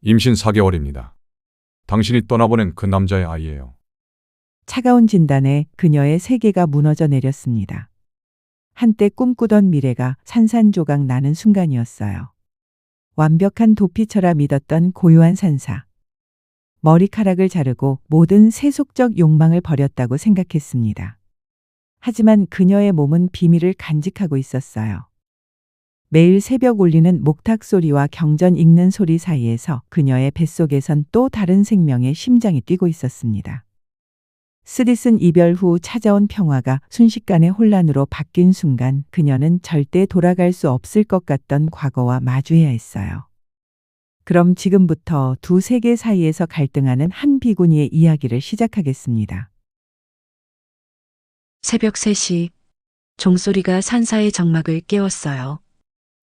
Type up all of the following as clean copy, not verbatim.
임신 4개월입니다. 당신이 떠나보낸 그 남자의 아이예요. 차가운 진단에 그녀의 세계가 무너져 내렸습니다. 한때 꿈꾸던 미래가 산산조각 나는 순간이었어요. 완벽한 도피처라 믿었던 고요한 산사. 머리카락을 자르고 모든 세속적 욕망을 버렸다고 생각했습니다. 하지만 그녀의 몸은 비밀을 간직하고 있었어요. 매일 새벽 울리는 목탁 소리와 경전 읽는 소리 사이에서 그녀의 뱃속에선 또 다른 생명의 심장이 뛰고 있었습니다. 쓰디쓴 이별 후 찾아온 평화가 순식간에 혼란으로 바뀐 순간 그녀는 절대 돌아갈 수 없을 것 같던 과거와 마주해야 했어요. 그럼 지금부터 두 세계 사이에서 갈등하는 한 비구니의 이야기를 시작하겠습니다. 새벽 3시 종소리가 산사의 정막을 깨웠어요.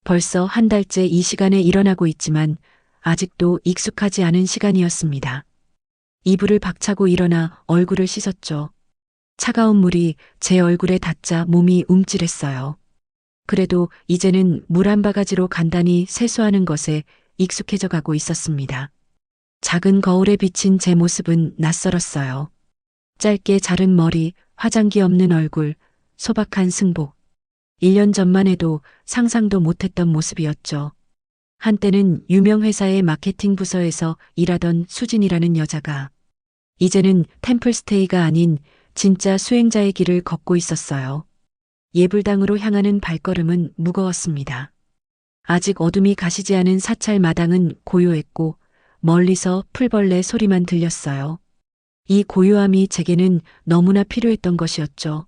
벌써 한 달째 이 시간에 일어나고 있지만 아직도 익숙하지 않은 시간이었습니다. 이불을 박차고 일어나 얼굴을 씻었죠. 차가운 물이 제 얼굴에 닿자 몸이 움찔했어요. 그래도 이제는 물 한 바가지로 간단히 세수하는 것에 익숙해져 가고 있었습니다. 작은 거울에 비친 제 모습은 낯설었어요. 짧게 자른 머리, 화장기 없는 얼굴, 소박한 승복. 1년 전만 해도 상상도 못했던 모습이었죠. 한때는 유명 회사의 마케팅 부서에서 일하던 수진이라는 여자가 이제는 템플스테이가 아닌 진짜 수행자의 길을 걷고 있었어요. 예불당으로 향하는 발걸음은 무거웠습니다. 아직 어둠이 가시지 않은 사찰 마당은 고요했고 멀리서 풀벌레 소리만 들렸어요. 이 고요함이 제게는 너무나 필요했던 것이었죠.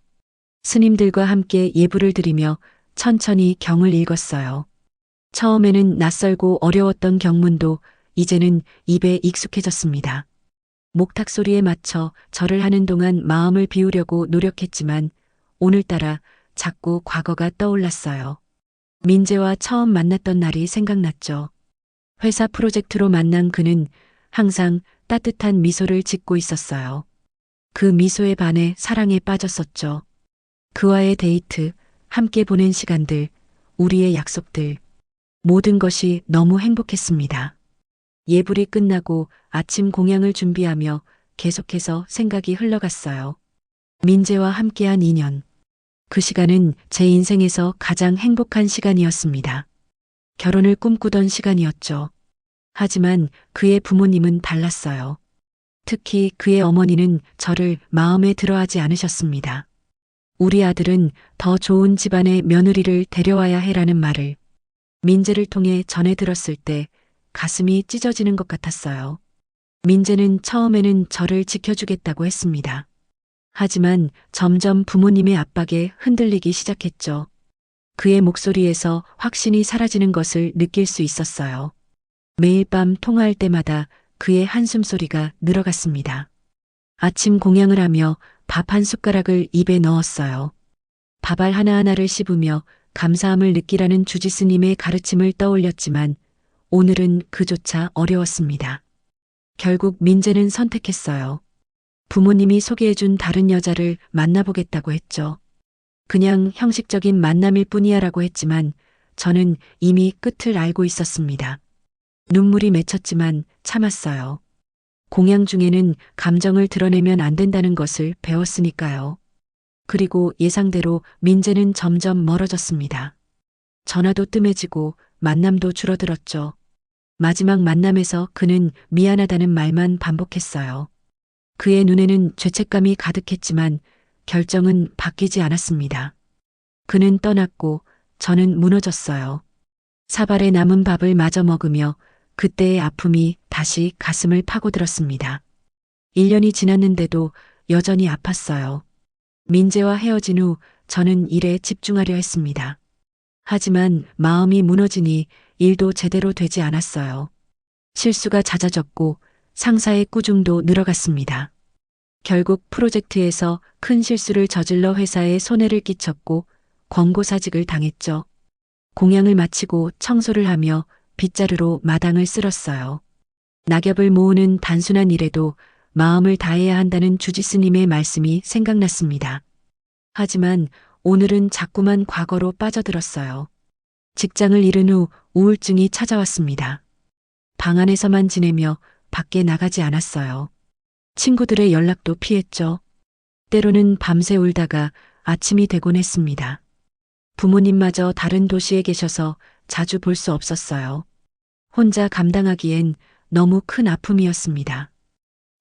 스님들과 함께 예불을 드리며 천천히 경을 읽었어요. 처음에는 낯설고 어려웠던 경문도 이제는 입에 익숙해졌습니다. 목탁 소리에 맞춰 절을 하는 동안 마음을 비우려고 노력했지만 오늘따라 자꾸 과거가 떠올랐어요. 민재와 처음 만났던 날이 생각났죠. 회사 프로젝트로 만난 그는 항상 따뜻한 미소를 짓고 있었어요. 그 미소에 반해 사랑에 빠졌었죠. 그와의 데이트, 함께 보낸 시간들, 우리의 약속들, 모든 것이 너무 행복했습니다. 예불이 끝나고 아침 공양을 준비하며 계속해서 생각이 흘러갔어요. 민재와 함께한 2년. 그 시간은 제 인생에서 가장 행복한 시간이었습니다. 결혼을 꿈꾸던 시간이었죠. 하지만 그의 부모님은 달랐어요. 특히 그의 어머니는 저를 마음에 들어하지 않으셨습니다. 우리 아들은 더 좋은 집안의 며느리를 데려와야 해라는 말을 민재를 통해 전해 들었을 때 가슴이 찢어지는 것 같았어요. 민재는 처음에는 저를 지켜주겠다고 했습니다. 하지만 점점 부모님의 압박에 흔들리기 시작했죠. 그의 목소리에서 확신이 사라지는 것을 느낄 수 있었어요. 매일 밤 통화할 때마다 그의 한숨 소리가 늘어갔습니다. 아침 공양을 하며 밥 한 숟가락을 입에 넣었어요. 밥알 하나하나를 씹으며 감사함을 느끼라는 주지스님의 가르침을 떠올렸지만 오늘은 그조차 어려웠습니다. 결국 민재는 선택했어요. 부모님이 소개해준 다른 여자를 만나보겠다고 했죠. 그냥 형식적인 만남일 뿐이야라고 했지만 저는 이미 끝을 알고 있었습니다. 눈물이 맺혔지만 참았어요. 공양 중에는 감정을 드러내면 안 된다는 것을 배웠으니까요. 그리고 예상대로 민재는 점점 멀어졌습니다. 전화도 뜸해지고 만남도 줄어들었죠. 마지막 만남에서 그는 미안하다는 말만 반복했어요. 그의 눈에는 죄책감이 가득했지만 결정은 바뀌지 않았습니다. 그는 떠났고 저는 무너졌어요. 사발에 남은 밥을 마저 먹으며 그때의 아픔이 다시 가슴을 파고들었습니다. 1년이 지났는데도 여전히 아팠어요. 민재와 헤어진 후 저는 일에 집중하려 했습니다. 하지만 마음이 무너지니 일도 제대로 되지 않았어요. 실수가 잦아졌고 상사의 꾸중도 늘어갔습니다. 결국 프로젝트에서 큰 실수를 저질러 회사에 손해를 끼쳤고 권고사직을 당했죠. 공양을 마치고 청소를 하며 빗자루로 마당을 쓸었어요. 낙엽을 모으는 단순한 일에도 마음을 다해야 한다는 주지스님의 말씀이 생각났습니다. 하지만 오늘은 자꾸만 과거로 빠져들었어요. 직장을 잃은 후 우울증이 찾아왔습니다. 방 안에서만 지내며 밖에 나가지 않았어요. 친구들의 연락도 피했죠. 때로는 밤새 울다가 아침이 되곤 했습니다. 부모님마저 다른 도시에 계셔서 자주 볼 수 없었어요. 혼자 감당하기엔 너무 큰 아픔이었습니다.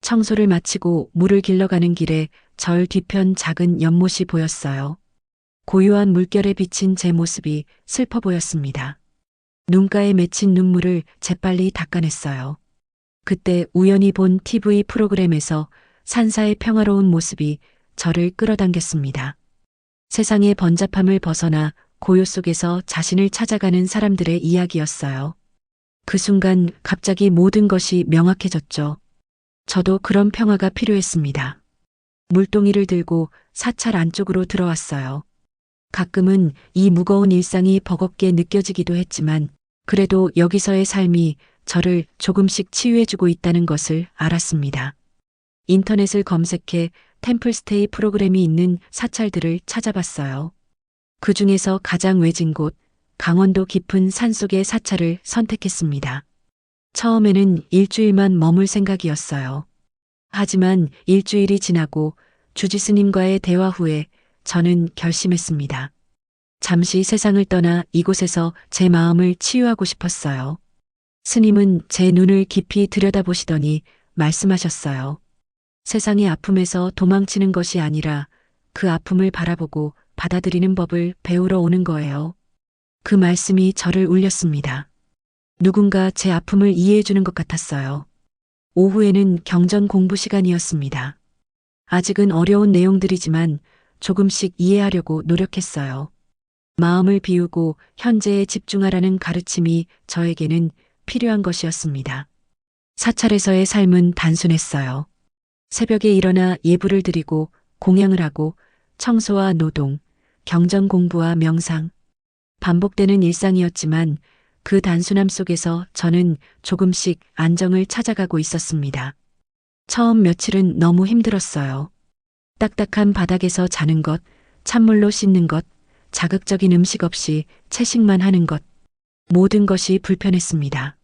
청소를 마치고 물을 길러가는 길에 절 뒤편 작은 연못이 보였어요. 고요한 물결에 비친 제 모습이 슬퍼 보였습니다. 눈가에 맺힌 눈물을 재빨리 닦아냈어요. 그때 우연히 본 TV 프로그램에서 산사의 평화로운 모습이 저를 끌어당겼습니다. 세상의 번잡함을 벗어나 고요 속에서 자신을 찾아가는 사람들의 이야기였어요. 그 순간 갑자기 모든 것이 명확해졌죠. 저도 그런 평화가 필요했습니다. 물동이를 들고 사찰 안쪽으로 들어왔어요. 가끔은 이 무거운 일상이 버겁게 느껴지기도 했지만 그래도 여기서의 삶이 저를 조금씩 치유해주고 있다는 것을 알았습니다. 인터넷을 검색해 템플스테이 프로그램이 있는 사찰들을 찾아봤어요. 그 중에서 가장 외진 곳, 강원도 깊은 산속의 사찰을 선택했습니다. 처음에는 일주일만 머물 생각이었어요. 하지만 일주일이 지나고 주지 스님과의 대화 후에 저는 결심했습니다. 잠시 세상을 떠나 이곳에서 제 마음을 치유하고 싶었어요. 스님은 제 눈을 깊이 들여다보시더니 말씀하셨어요. 세상의 아픔에서 도망치는 것이 아니라 그 아픔을 바라보고 받아들이는 법을 배우러 오는 거예요. 그 말씀이 저를 울렸습니다. 누군가 제 아픔을 이해해 주는 것 같았어요. 오후에는 경전 공부 시간이었습니다. 아직은 어려운 내용들이지만 조금씩 이해하려고 노력했어요. 마음을 비우고 현재에 집중하라는 가르침이 저에게는 필요한 것이었습니다. 사찰에서의 삶은 단순했어요. 새벽에 일어나 예불을 드리고 공양을 하고 청소와 노동, 경전 공부와 명상, 반복되는 일상이었지만 그 단순함 속에서 저는 조금씩 안정을 찾아가고 있었습니다. 처음 며칠은 너무 힘들었어요. 딱딱한 바닥에서 자는 것, 찬물로 씻는 것, 자극적인 음식 없이 채식만 하는 것, 모든 것이 불편했습니다.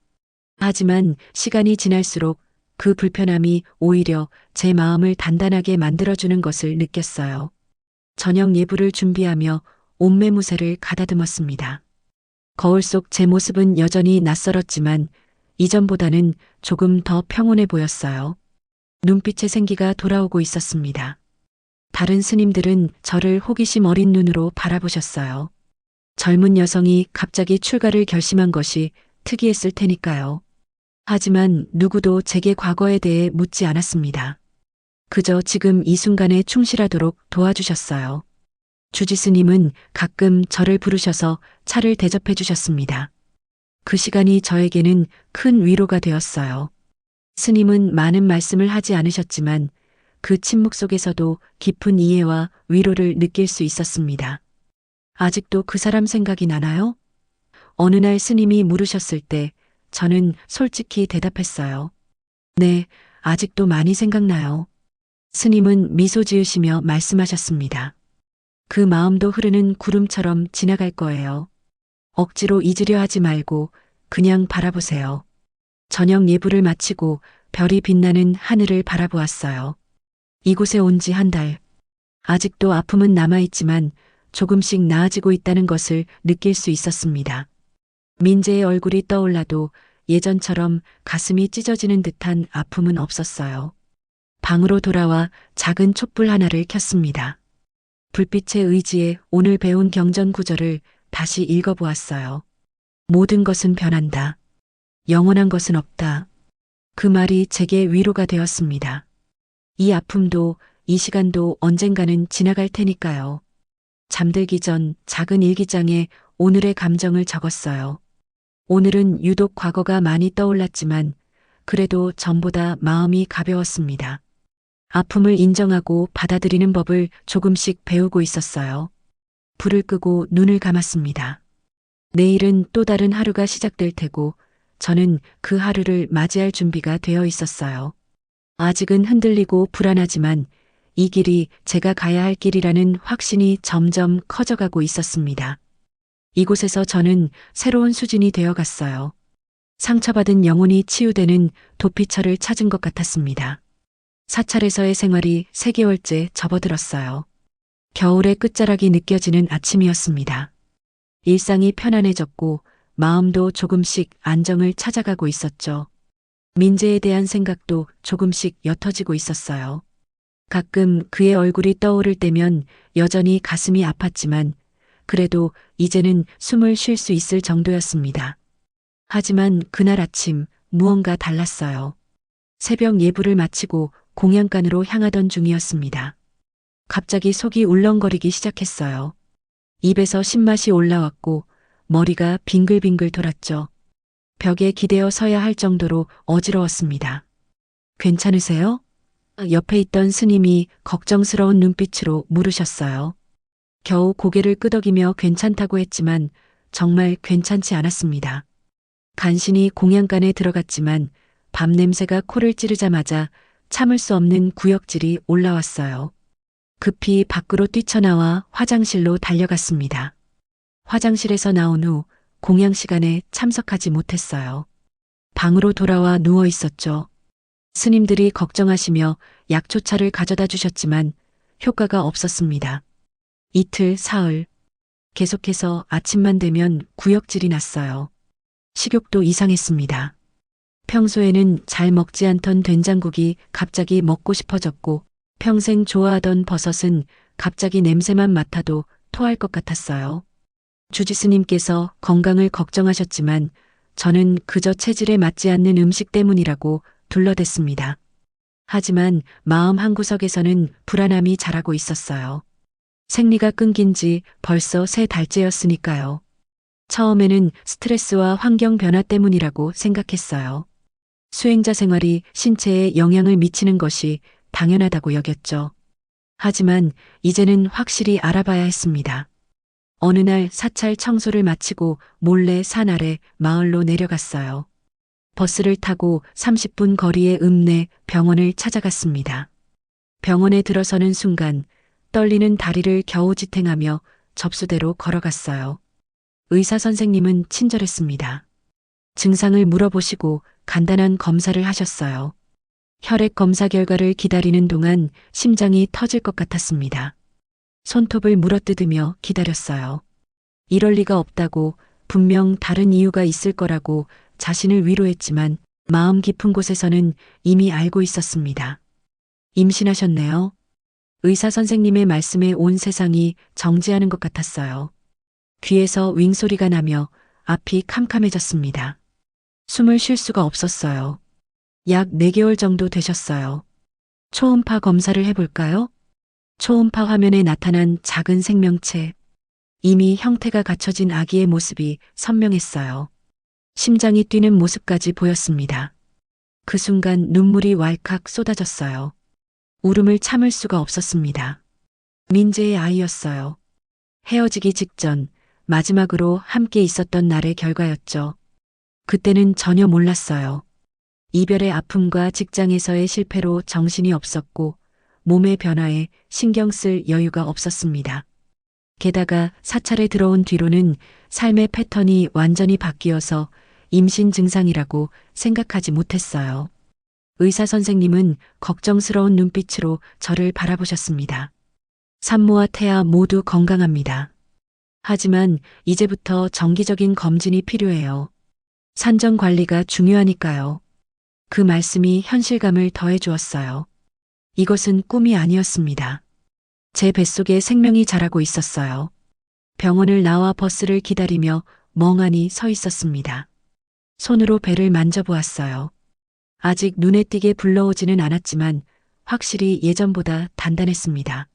하지만 시간이 지날수록 그 불편함이 오히려 제 마음을 단단하게 만들어주는 것을 느꼈어요. 저녁 예불을 준비하며 옷매무새를 가다듬었습니다. 거울 속 제 모습은 여전히 낯설었지만 이전보다는 조금 더 평온해 보였어요. 눈빛의 생기가 돌아오고 있었습니다. 다른 스님들은 저를 호기심 어린 눈으로 바라보셨어요. 젊은 여성이 갑자기 출가를 결심한 것이 특이했을 테니까요. 하지만 누구도 제게 과거에 대해 묻지 않았습니다. 그저 지금 이 순간에 충실하도록 도와주셨어요. 주지 스님은 가끔 저를 부르셔서 차를 대접해 주셨습니다. 그 시간이 저에게는 큰 위로가 되었어요. 스님은 많은 말씀을 하지 않으셨지만 그 침묵 속에서도 깊은 이해와 위로를 느낄 수 있었습니다. 아직도 그 사람 생각이 나나요? 어느 날 스님이 물으셨을 때 저는 솔직히 대답했어요. 네, 아직도 많이 생각나요. 스님은 미소 지으시며 말씀하셨습니다. 그 마음도 흐르는 구름처럼 지나갈 거예요. 억지로 잊으려 하지 말고 그냥 바라보세요. 저녁 예불을 마치고 별이 빛나는 하늘을 바라보았어요. 이곳에 온 지 한 달. 아직도 아픔은 남아있지만 조금씩 나아지고 있다는 것을 느낄 수 있었습니다. 민재의 얼굴이 떠올라도 예전처럼 가슴이 찢어지는 듯한 아픔은 없었어요. 방으로 돌아와 작은 촛불 하나를 켰습니다. 불빛에 의지해 오늘 배운 경전 구절을 다시 읽어보았어요. 모든 것은 변한다. 영원한 것은 없다. 그 말이 제게 위로가 되었습니다. 이 아픔도 이 시간도 언젠가는 지나갈 테니까요. 잠들기 전 작은 일기장에 오늘의 감정을 적었어요. 오늘은 유독 과거가 많이 떠올랐지만 그래도 전보다 마음이 가벼웠습니다. 아픔을 인정하고 받아들이는 법을 조금씩 배우고 있었어요. 불을 끄고 눈을 감았습니다. 내일은 또 다른 하루가 시작될 테고 저는 그 하루를 맞이할 준비가 되어 있었어요. 아직은 흔들리고 불안하지만 이 길이 제가 가야 할 길이라는 확신이 점점 커져가고 있었습니다. 이곳에서 저는 새로운 수준이 되어 갔어요. 상처받은 영혼이 치유되는 도피처를 찾은 것 같았습니다. 사찰에서의 생활이 3개월째 접어들었어요. 겨울의 끝자락이 느껴지는 아침이었습니다. 일상이 편안해졌고 마음도 조금씩 안정을 찾아가고 있었죠. 민재에 대한 생각도 조금씩 옅어지고 있었어요. 가끔 그의 얼굴이 떠오를 때면 여전히 가슴이 아팠지만 그래도 이제는 숨을 쉴 수 있을 정도였습니다. 하지만 그날 아침 무언가 달랐어요. 새벽 예불을 마치고 공양간으로 향하던 중이었습니다. 갑자기 속이 울렁거리기 시작했어요. 입에서 신맛이 올라왔고 머리가 빙글빙글 돌았죠. 벽에 기대어 서야 할 정도로 어지러웠습니다. 괜찮으세요? 옆에 있던 스님이 걱정스러운 눈빛으로 물으셨어요. 겨우 고개를 끄덕이며 괜찮다고 했지만 정말 괜찮지 않았습니다. 간신히 공양간에 들어갔지만 밤 냄새가 코를 찌르자마자 참을 수 없는 구역질이 올라왔어요. 급히 밖으로 뛰쳐나와 화장실로 달려갔습니다. 화장실에서 나온 후 공양 시간에 참석하지 못했어요. 방으로 돌아와 누워 있었죠. 스님들이 걱정하시며 약초차를 가져다 주셨지만 효과가 없었습니다. 이틀, 사흘. 계속해서 아침만 되면 구역질이 났어요. 식욕도 이상했습니다. 평소에는 잘 먹지 않던 된장국이 갑자기 먹고 싶어졌고 평생 좋아하던 버섯은 갑자기 냄새만 맡아도 토할 것 같았어요. 주지스님께서 건강을 걱정하셨지만 저는 그저 체질에 맞지 않는 음식 때문이라고 둘러댔습니다. 하지만 마음 한구석에서는 불안함이 자라고 있었어요. 생리가 끊긴 지 벌써 3달째였으니까요. 처음에는 스트레스와 환경 변화 때문이라고 생각했어요. 수행자 생활이 신체에 영향을 미치는 것이 당연하다고 여겼죠. 하지만 이제는 확실히 알아봐야 했습니다. 어느 날 사찰 청소를 마치고 몰래 산 아래 마을로 내려갔어요. 버스를 타고 30분 거리의 읍내 병원을 찾아갔습니다. 병원에 들어서는 순간 떨리는 다리를 겨우 지탱하며 접수대로 걸어갔어요. 의사 선생님은 친절했습니다. 증상을 물어보시고 간단한 검사를 하셨어요. 혈액 검사 결과를 기다리는 동안 심장이 터질 것 같았습니다. 손톱을 물어뜯으며 기다렸어요. 이럴 리가 없다고 분명 다른 이유가 있을 거라고 자신을 위로했지만 마음 깊은 곳에서는 이미 알고 있었습니다. 임신하셨네요. 의사 선생님의 말씀에 온 세상이 정지하는 것 같았어요. 귀에서 윙소리가 나며 앞이 캄캄해졌습니다. 숨을 쉴 수가 없었어요. 약 4개월 정도 되셨어요. 초음파 검사를 해볼까요? 초음파 화면에 나타난 작은 생명체. 이미 형태가 갖춰진 아기의 모습이 선명했어요. 심장이 뛰는 모습까지 보였습니다. 그 순간 눈물이 왈칵 쏟아졌어요. 울음을 참을 수가 없었습니다. 민재의 아이였어요. 헤어지기 직전 마지막으로 함께 있었던 날의 결과였죠. 그때는 전혀 몰랐어요. 이별의 아픔과 직장에서의 실패로 정신이 없었고 몸의 변화에 신경 쓸 여유가 없었습니다. 게다가 사찰에 들어온 뒤로는 삶의 패턴이 완전히 바뀌어서 임신 증상이라고 생각하지 못했어요. 의사 선생님은 걱정스러운 눈빛으로 저를 바라보셨습니다. 산모와 태아 모두 건강합니다. 하지만 이제부터 정기적인 검진이 필요해요. 산정 관리가 중요하니까요. 그 말씀이 현실감을 더해주었어요. 이것은 꿈이 아니었습니다. 제 뱃속에 생명이 자라고 있었어요. 병원을 나와 버스를 기다리며 멍하니 서 있었습니다. 손으로 배를 만져보았어요. 아직 눈에 띄게 불러오지는 않았지만 확실히 예전보다 단단했습니다.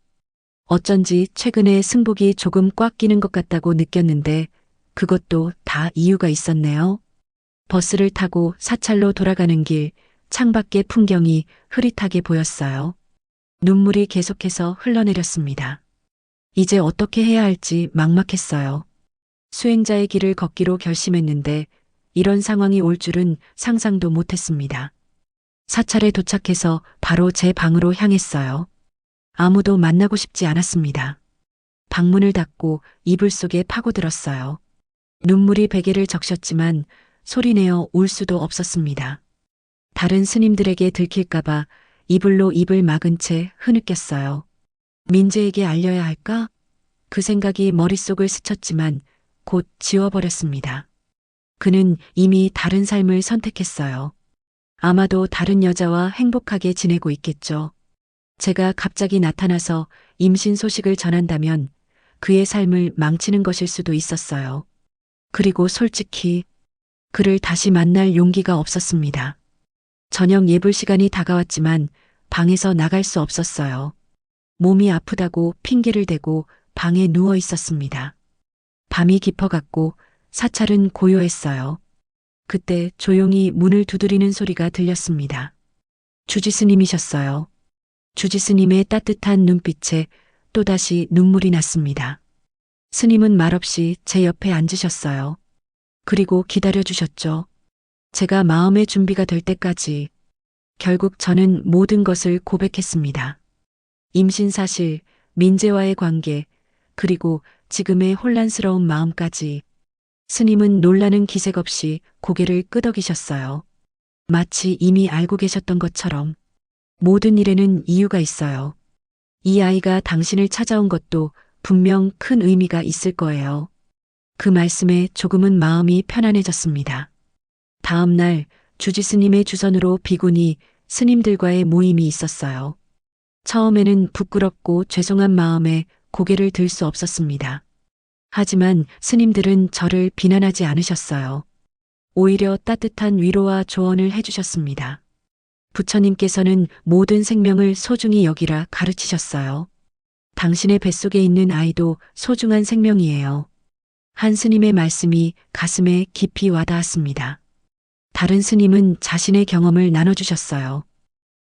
어쩐지 최근에 승복이 조금 꽉 끼는 것 같다고 느꼈는데 그것도 다 이유가 있었네요. 버스를 타고 사찰로 돌아가는 길, 창밖의 풍경이 흐릿하게 보였어요. 눈물이 계속해서 흘러내렸습니다. 이제 어떻게 해야 할지 막막했어요. 수행자의 길을 걷기로 결심했는데 이런 상황이 올 줄은 상상도 못했습니다. 사찰에 도착해서 바로 제 방으로 향했어요. 아무도 만나고 싶지 않았습니다. 방문을 닫고 이불 속에 파고들었어요. 눈물이 베개를 적셨지만 소리내어 울 수도 없었습니다. 다른 스님들에게 들킬까봐 이불로 입을 막은 채 흐느꼈어요. 민재에게 알려야 할까? 그 생각이 머릿속을 스쳤지만 곧 지워버렸습니다. 그는 이미 다른 삶을 선택했어요. 아마도 다른 여자와 행복하게 지내고 있겠죠. 제가 갑자기 나타나서 임신 소식을 전한다면 그의 삶을 망치는 것일 수도 있었어요. 그리고 솔직히 그를 다시 만날 용기가 없었습니다. 저녁 예불 시간이 다가왔지만 방에서 나갈 수 없었어요. 몸이 아프다고 핑계를 대고 방에 누워 있었습니다. 밤이 깊어갔고 사찰은 고요했어요. 그때 조용히 문을 두드리는 소리가 들렸습니다. 주지스님이셨어요. 주지스님의 따뜻한 눈빛에 또다시 눈물이 났습니다. 스님은 말없이 제 옆에 앉으셨어요. 그리고 기다려주셨죠. 제가 마음의 준비가 될 때까지. 결국 저는 모든 것을 고백했습니다. 임신 사실, 민재와의 관계, 그리고 지금의 혼란스러운 마음까지. 스님은 놀라는 기색 없이 고개를 끄덕이셨어요. 마치 이미 알고 계셨던 것처럼. 모든 일에는 이유가 있어요. 이 아이가 당신을 찾아온 것도 분명 큰 의미가 있을 거예요. 그 말씀에 조금은 마음이 편안해졌습니다. 다음 날 주지스님의 주선으로 비구니 스님들과의 모임이 있었어요. 처음에는 부끄럽고 죄송한 마음에 고개를 들 수 없었습니다. 하지만 스님들은 저를 비난하지 않으셨어요. 오히려 따뜻한 위로와 조언을 해주셨습니다. 부처님께서는 모든 생명을 소중히 여기라 가르치셨어요. 당신의 뱃속에 있는 아이도 소중한 생명이에요. 한 스님의 말씀이 가슴에 깊이 와닿았습니다. 다른 스님은 자신의 경험을 나눠주셨어요.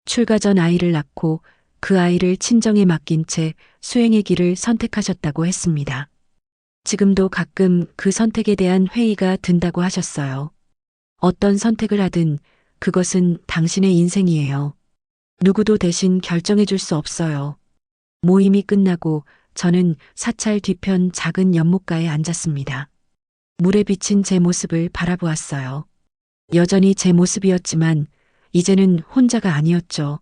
출가 전 아이를 낳고 그 아이를 친정에 맡긴 채 수행의 길을 선택하셨다고 했습니다. 지금도 가끔 그 선택에 대한 회의가 든다고 하셨어요. 어떤 선택을 하든 그것은 당신의 인생이에요. 누구도 대신 결정해 줄 수 없어요. 모임이 끝나고 저는 사찰 뒤편 작은 연못가에 앉았습니다. 물에 비친 제 모습을 바라보았어요. 여전히 제 모습이었지만 이제는 혼자가 아니었죠.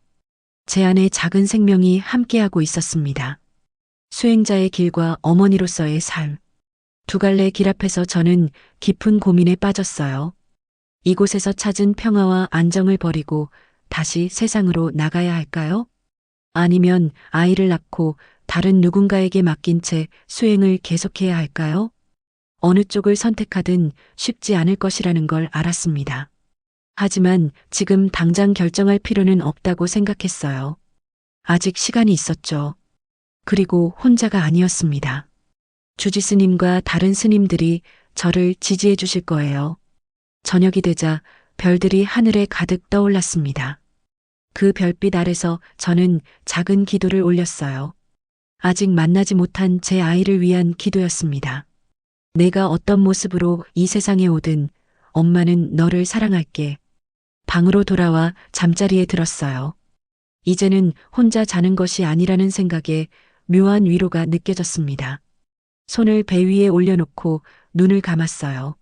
제 안에 작은 생명이 함께하고 있었습니다. 수행자의 길과 어머니로서의 삶. 두 갈래 길 앞에서 저는 깊은 고민에 빠졌어요. 이곳에서 찾은 평화와 안정을 버리고 다시 세상으로 나가야 할까요? 아니면 아이를 낳고 다른 누군가에게 맡긴 채 수행을 계속해야 할까요? 어느 쪽을 선택하든 쉽지 않을 것이라는 걸 알았습니다. 하지만 지금 당장 결정할 필요는 없다고 생각했어요. 아직 시간이 있었죠. 그리고 혼자가 아니었습니다. 주지스님과 다른 스님들이 저를 지지해 주실 거예요. 저녁이 되자 별들이 하늘에 가득 떠올랐습니다. 그 별빛 아래서 저는 작은 기도를 올렸어요. 아직 만나지 못한 제 아이를 위한 기도였습니다. 내가 어떤 모습으로 이 세상에 오든 엄마는 너를 사랑할게. 방으로 돌아와 잠자리에 들었어요. 이제는 혼자 자는 것이 아니라는 생각에 묘한 위로가 느껴졌습니다. 손을 배 위에 올려놓고 눈을 감았어요.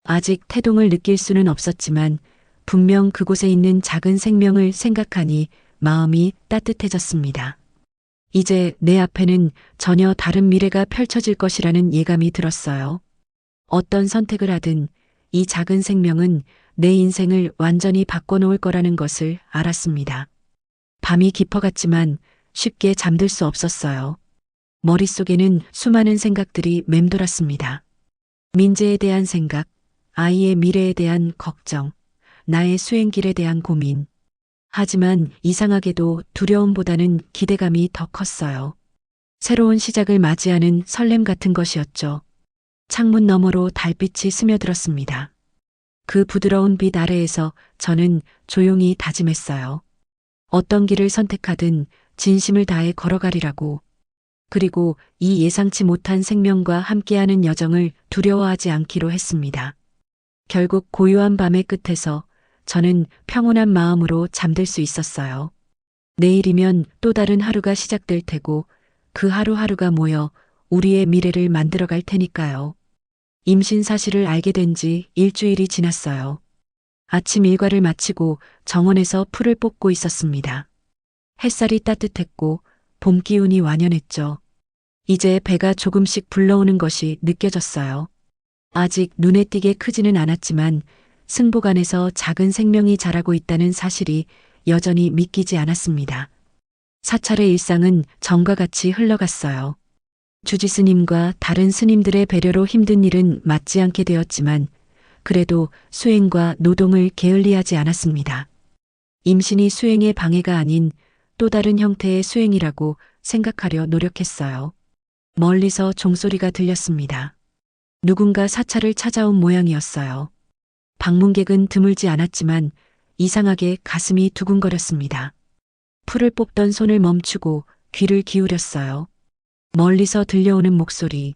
아직 태동을 느낄 수는 없었지만 분명 그곳에 있는 작은 생명을 생각하니 마음이 따뜻해졌습니다. 이제 내 앞에는 전혀 다른 미래가 펼쳐질 것이라는 예감이 들었어요. 어떤 선택을 하든 이 작은 생명은 내 인생을 완전히 바꿔놓을 거라는 것을 알았습니다. 밤이 깊어갔지만 쉽게 잠들 수 없었어요. 머릿속에는 수많은 생각들이 맴돌았습니다. 민재에 대한 생각, 아이의 미래에 대한 걱정, 나의 수행길에 대한 고민. 하지만 이상하게도 두려움보다는 기대감이 더 컸어요. 새로운 시작을 맞이하는 설렘 같은 것이었죠. 창문 너머로 달빛이 스며들었습니다. 그 부드러운 빛 아래에서 저는 조용히 다짐했어요. 어떤 길을 선택하든 진심을 다해 걸어가리라고. 그리고 이 예상치 못한 생명과 함께하는 여정을 두려워하지 않기로 했습니다. 결국 고요한 밤의 끝에서 저는 평온한 마음으로 잠들 수 있었어요. 내일이면 또 다른 하루가 시작될 테고 그 하루하루가 모여 우리의 미래를 만들어갈 테니까요. 임신 사실을 알게 된 지 일주일이 지났어요. 아침 일과를 마치고 정원에서 풀을 뽑고 있었습니다. 햇살이 따뜻했고 봄 기운이 완연했죠. 이제 배가 조금씩 불러오는 것이 느껴졌어요. 아직 눈에 띄게 크지는 않았지만 승복 안에서 작은 생명이 자라고 있다는 사실이 여전히 믿기지 않았습니다. 사찰의 일상은 전과 같이 흘러갔어요. 주지스님과 다른 스님들의 배려로 힘든 일은 맞지 않게 되었지만 그래도 수행과 노동을 게을리하지 않았습니다. 임신이 수행의 방해가 아닌 또 다른 형태의 수행이라고 생각하려 노력했어요. 멀리서 종소리가 들렸습니다. 누군가 사찰을 찾아온 모양이었어요. 방문객은 드물지 않았지만 이상하게 가슴이 두근거렸습니다. 풀을 뽑던 손을 멈추고 귀를 기울였어요. 멀리서 들려오는 목소리.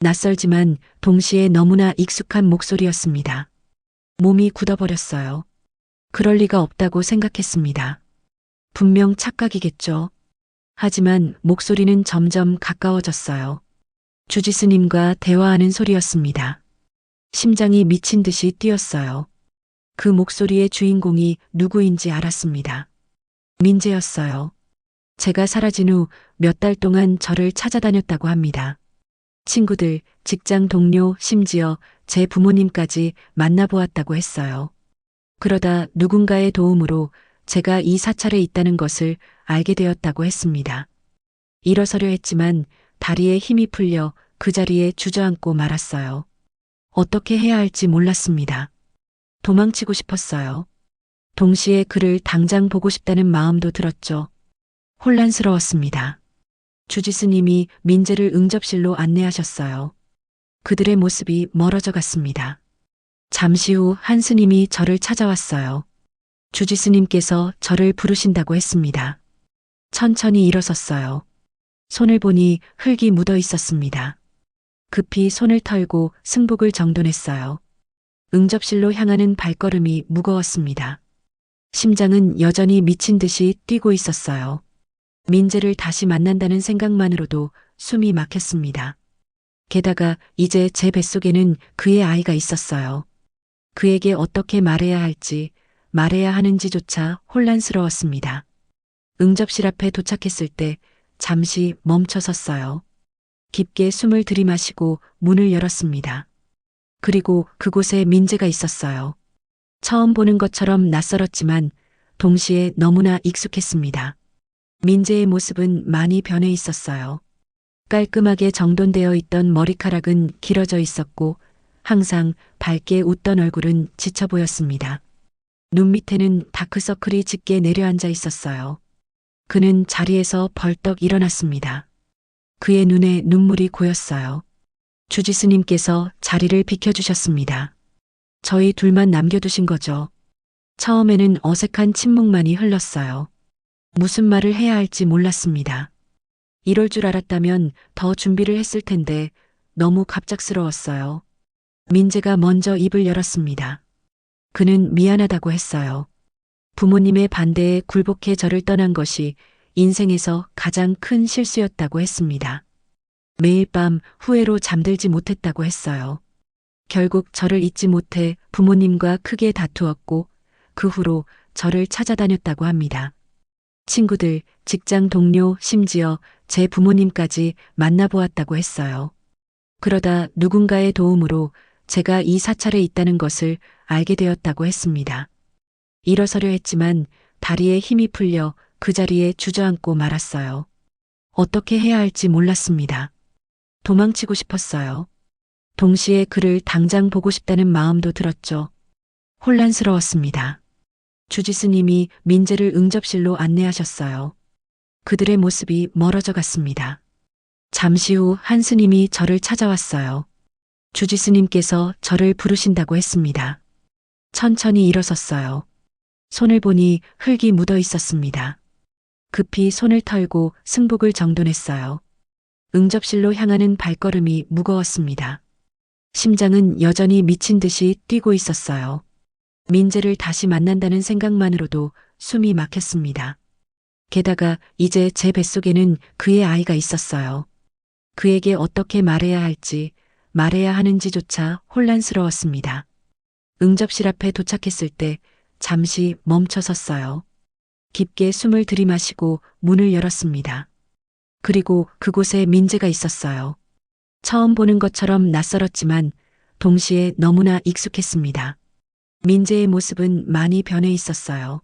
낯설지만 동시에 너무나 익숙한 목소리였습니다. 몸이 굳어버렸어요. 그럴 리가 없다고 생각했습니다. 분명 착각이겠죠. 하지만 목소리는 점점 가까워졌어요. 주지스님과 대화하는 소리였습니다. 심장이 미친 듯이 뛰었어요. 그 목소리의 주인공이 누구인지 알았습니다. 민재였어요. 제가 사라진 후 몇 달 동안 저를 찾아다녔다고 합니다. 친구들, 직장 동료, 심지어 제 부모님까지 만나보았다고 했어요. 그러다 누군가의 도움으로 제가 이 사찰에 있다는 것을 알게 되었다고 했습니다. 일어서려 했지만 다리에 힘이 풀려 그 자리에 주저앉고 말았어요. 어떻게 해야 할지 몰랐습니다. 도망치고 싶었어요. 동시에 그를 당장 보고 싶다는 마음도 들었죠. 혼란스러웠습니다. 주지스님이 민재를 응접실로 안내하셨어요. 그들의 모습이 멀어져 갔습니다. 잠시 후 한 스님이 저를 찾아왔어요. 주지스님께서 저를 부르신다고 했습니다. 천천히 일어섰어요. 손을 보니 흙이 묻어 있었습니다. 급히 손을 털고 승복을 정돈했어요. 응접실로 향하는 발걸음이 무거웠습니다. 심장은 여전히 미친 듯이 뛰고 있었어요. 민재를 다시 만난다는 생각만으로도 숨이 막혔습니다. 게다가 이제 제 뱃속에는 그의 아이가 있었어요. 그에게 어떻게 말해야 할지, 말해야 하는지조차 혼란스러웠습니다. 응접실 앞에 도착했을 때 잠시 멈춰 섰어요. 깊게 숨을 들이마시고 문을 열었습니다. 그리고 그곳에 민재가 있었어요. 처음 보는 것처럼 낯설었지만 동시에 너무나 익숙했습니다. 민재의 모습은 많이 변해 있었어요. 깔끔하게 정돈되어 있던 머리카락은 길어져 있었고 항상 밝게 웃던 얼굴은 지쳐 보였습니다. 눈 밑에는 다크서클이 짙게 내려앉아 있었어요. 그는 자리에서 벌떡 일어났습니다. 그의 눈에 눈물이 고였어요. 주지스님께서 자리를 비켜주셨습니다. 저희 둘만 남겨두신 거죠. 처음에는 어색한 침묵만이 흘렀어요. 무슨 말을 해야 할지 몰랐습니다. 이럴 줄 알았다면 더 준비를 했을 텐데 너무 갑작스러웠어요. 민재가 먼저 입을 열었습니다. 그는 미안하다고 했어요. 부모님의 반대에 굴복해 저를 떠난 것이 인생에서 가장 큰 실수였다고 했습니다. 매일 밤 후회로 잠들지 못했다고 했어요. 결국 저를 잊지 못해 부모님과 크게 다투었고 그 후로 저를 찾아다녔다고 합니다. 친구들, 직장 동료, 심지어 제 부모님까지 만나보았다고 했어요. 그러다 누군가의 도움으로 제가 이 사찰에 있다는 것을 알게 되었다고 했습니다. 일어서려 했지만 다리에 힘이 풀려 그 자리에 주저앉고 말았어요. 어떻게 해야 할지 몰랐습니다. 도망치고 싶었어요. 동시에 그를 당장 보고 싶다는 마음도 들었죠. 혼란스러웠습니다. 주지스님이 민재를 응접실로 안내하셨어요. 그들의 모습이 멀어져 갔습니다. 잠시 후 한 스님이 저를 찾아왔어요. 주지스님께서 저를 부르신다고 했습니다. 천천히 일어섰어요. 손을 보니 흙이 묻어 있었습니다. 급히 손을 털고 승복을 정돈했어요. 응접실로 향하는 발걸음이 무거웠습니다. 심장은 여전히 미친 듯이 뛰고 있었어요. 민재를 다시 만난다는 생각만으로도 숨이 막혔습니다. 게다가 이제 제 뱃속에는 그의 아이가 있었어요. 그에게 어떻게 말해야 할지, 말해야 하는지조차 혼란스러웠습니다. 응접실 앞에 도착했을 때 잠시 멈춰 섰어요. 깊게 숨을 들이마시고 문을 열었습니다. 그리고 그곳에 민재가 있었어요. 처음 보는 것처럼 낯설었지만 동시에 너무나 익숙했습니다. 민재의 모습은 많이 변해 있었어요.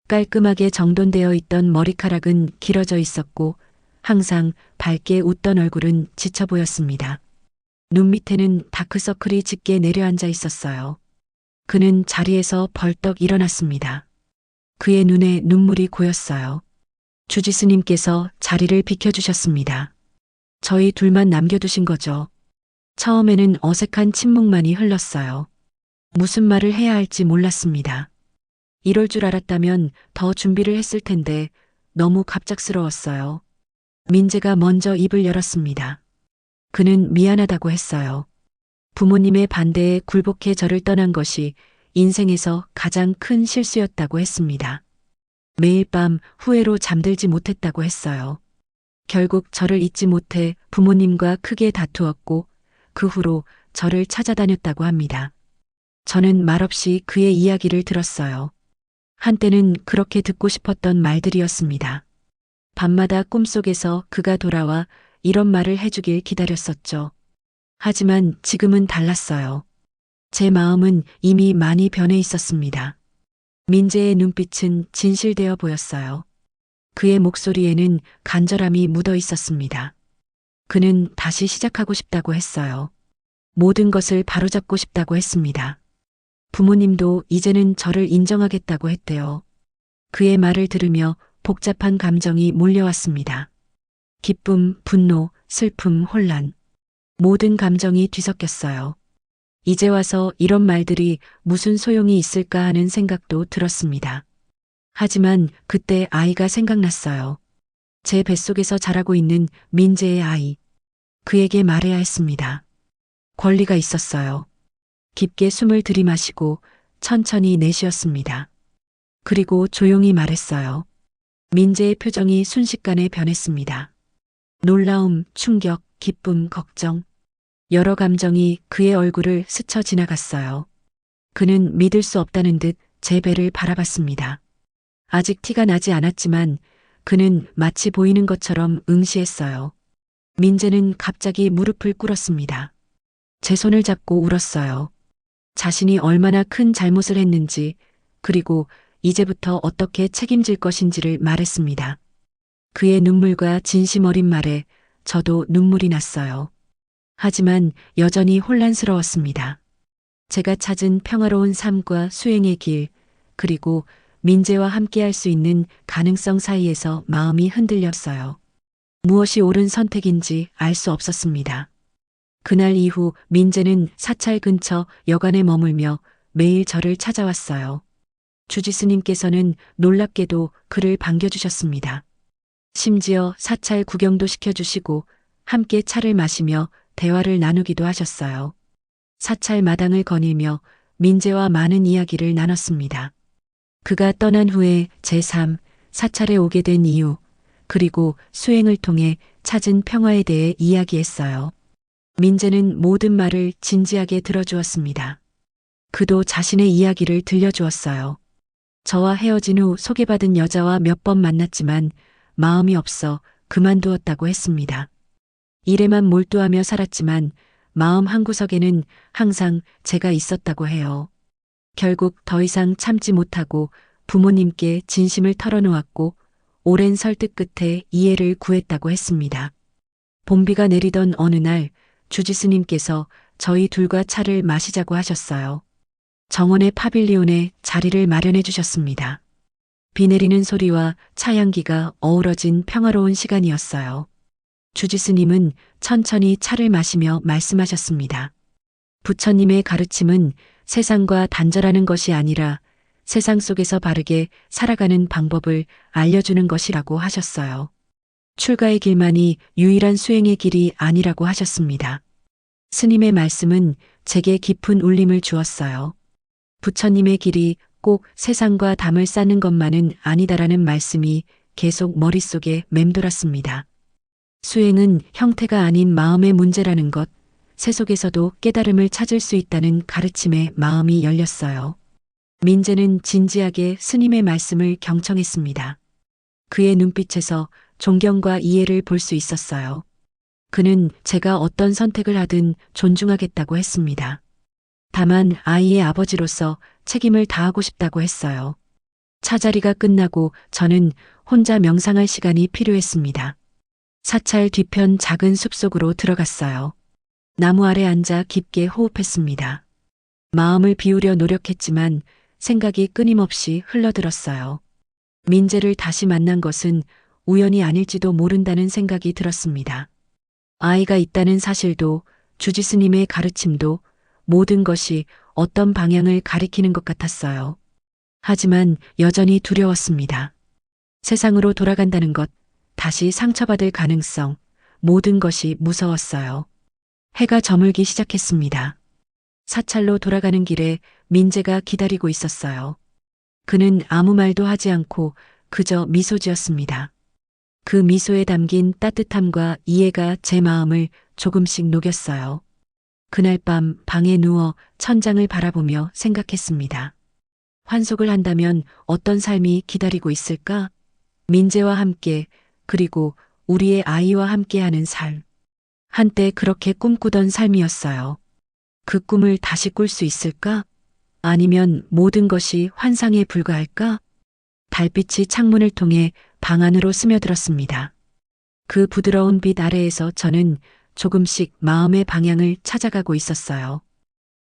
깔끔하게 정돈되어 있던 머리카락은 길어져 있었고 항상 밝게 웃던 얼굴은 지쳐 보였습니다. 눈 밑에는 다크서클이 짙게 내려앉아 있었어요. 그는 자리에서 벌떡 일어났습니다. 그의 눈에 눈물이 고였어요. 주지스님께서 자리를 비켜주셨습니다. 저희 둘만 남겨두신 거죠. 처음에는 어색한 침묵만이 흘렀어요. 무슨 말을 해야 할지 몰랐습니다. 이럴 줄 알았다면 더 준비를 했을 텐데 너무 갑작스러웠어요. 민재가 먼저 입을 열었습니다. 그는 미안하다고 했어요. 부모님의 반대에 굴복해 저를 떠난 것이 인생에서 가장 큰 실수였다고 했습니다. 매일 밤 후회로 잠들지 못했다고 했어요. 결국 저를 잊지 못해 부모님과 크게 다투었고 그 후로 저를 찾아다녔다고 합니다. 저는 말없이 그의 이야기를 들었어요. 한때는 그렇게 듣고 싶었던 말들이었습니다. 밤마다 꿈속에서 그가 돌아와 이런 말을 해주길 기다렸었죠. 하지만 지금은 달랐어요. 제 마음은 이미 많이 변해 있었습니다. 민재의 눈빛은 진실되어 보였어요. 그의 목소리에는 간절함이 묻어 있었습니다. 그는 다시 시작하고 싶다고 했어요. 모든 것을 바로잡고 싶다고 했습니다. 부모님도 이제는 저를 인정하겠다고 했대요. 그의 말을 들으며 복잡한 감정이 몰려왔습니다. 기쁨, 분노, 슬픔, 혼란. 모든 감정이 뒤섞였어요. 이제 와서 이런 말들이 무슨 소용이 있을까 하는 생각도 들었습니다. 하지만 그때 아이가 생각났어요. 제 뱃속에서 자라고 있는 민재의 아이. 그에게 말해야 했습니다. 권리가 있었어요. 깊게 숨을 들이마시고 천천히 내쉬었습니다. 그리고 조용히 말했어요. 민재의 표정이 순식간에 변했습니다. 놀라움, 충격, 기쁨, 걱정. 여러 감정이 그의 얼굴을 스쳐 지나갔어요. 그는 믿을 수 없다는 듯 제 배를 바라봤습니다. 아직 티가 나지 않았지만 그는 마치 보이는 것처럼 응시했어요. 민재는 갑자기 무릎을 꿇었습니다. 제 손을 잡고 울었어요. 자신이 얼마나 큰 잘못을 했는지, 그리고 이제부터 어떻게 책임질 것인지를 말했습니다. 그의 눈물과 진심 어린 말에 저도 눈물이 났어요. 하지만 여전히 혼란스러웠습니다. 제가 찾은 평화로운 삶과 수행의 길, 그리고 민재와 함께할 수 있는 가능성 사이에서 마음이 흔들렸어요. 무엇이 옳은 선택인지 알 수 없었습니다. 그날 이후 민재는 사찰 근처 여관에 머물며 매일 저를 찾아왔어요. 주지스님께서는 놀랍게도 그를 반겨주셨습니다. 심지어 사찰 구경도 시켜주시고 함께 차를 마시며 대화를 나누기도 하셨어요. 사찰 마당을 거닐며 민재와 많은 이야기를 나눴습니다. 그가 떠난 후에 제 삶, 사찰에 오게 된 이유, 그리고 수행을 통해 찾은 평화에 대해 이야기했어요. 민재는 모든 말을 진지하게 들어주었습니다. 그도 자신의 이야기를 들려주었어요. 저와 헤어진 후 소개받은 여자와 몇 번 만났지만 마음이 없어 그만두었다고 했습니다. 일에만 몰두하며 살았지만 마음 한구석에는 항상 제가 있었다고 해요. 결국 더 이상 참지 못하고 부모님께 진심을 털어놓았고 오랜 설득 끝에 이해를 구했다고 했습니다. 봄비가 내리던 어느 날 주지스님께서 저희 둘과 차를 마시자고 하셨어요. 정원의 파빌리온에 자리를 마련해 주셨습니다. 비 내리는 소리와 차 향기가 어우러진 평화로운 시간이었어요. 주지스님은 천천히 차를 마시며 말씀하셨습니다. 부처님의 가르침은 세상과 단절하는 것이 아니라 세상 속에서 바르게 살아가는 방법을 알려주는 것이라고 하셨어요. 출가의 길만이 유일한 수행의 길이 아니라고 하셨습니다. 스님의 말씀은 제게 깊은 울림을 주었어요. 부처님의 길이 꼭 세상과 담을 쌓는 것만은 아니다라는 말씀이 계속 머릿속에 맴돌았습니다. 수행은 형태가 아닌 마음의 문제라는 것, 세속에서도 깨달음을 찾을 수 있다는 가르침에 마음이 열렸어요. 민재는 진지하게 스님의 말씀을 경청했습니다. 그의 눈빛에서 존경과 이해를 볼 수 있었어요. 그는 제가 어떤 선택을 하든 존중하겠다고 했습니다. 다만 아이의 아버지로서 책임을 다하고 싶다고 했어요. 차자리가 끝나고 저는 혼자 명상할 시간이 필요했습니다. 사찰 뒤편 작은 숲속으로 들어갔어요. 나무 아래 앉아 깊게 호흡했습니다. 마음을 비우려 노력했지만 생각이 끊임없이 흘러들었어요. 민재를 다시 만난 것은 우연이 아닐지도 모른다는 생각이 들었습니다. 아이가 있다는 사실도 주지스님의 가르침도 모든 것이 어떤 방향을 가리키는 것 같았어요. 하지만 여전히 두려웠습니다. 세상으로 돌아간다는 것, 다시 상처받을 가능성, 모든 것이 무서웠어요. 해가 저물기 시작했습니다. 사찰로 돌아가는 길에 민재가 기다리고 있었어요. 그는 아무 말도 하지 않고 그저 미소 지었습니다. 그 미소에 담긴 따뜻함과 이해가 제 마음을 조금씩 녹였어요. 그날 밤 방에 누워 천장을 바라보며 생각했습니다. 환속을 한다면 어떤 삶이 기다리고 있을까? 민재와 함께, 그리고 우리의 아이와 함께하는 삶. 한때 그렇게 꿈꾸던 삶이었어요. 그 꿈을 다시 꿀 수 있을까? 아니면 모든 것이 환상에 불과할까? 달빛이 창문을 통해 방 안으로 스며들었습니다. 그 부드러운 빛 아래에서 저는 조금씩 마음의 방향을 찾아가고 있었어요.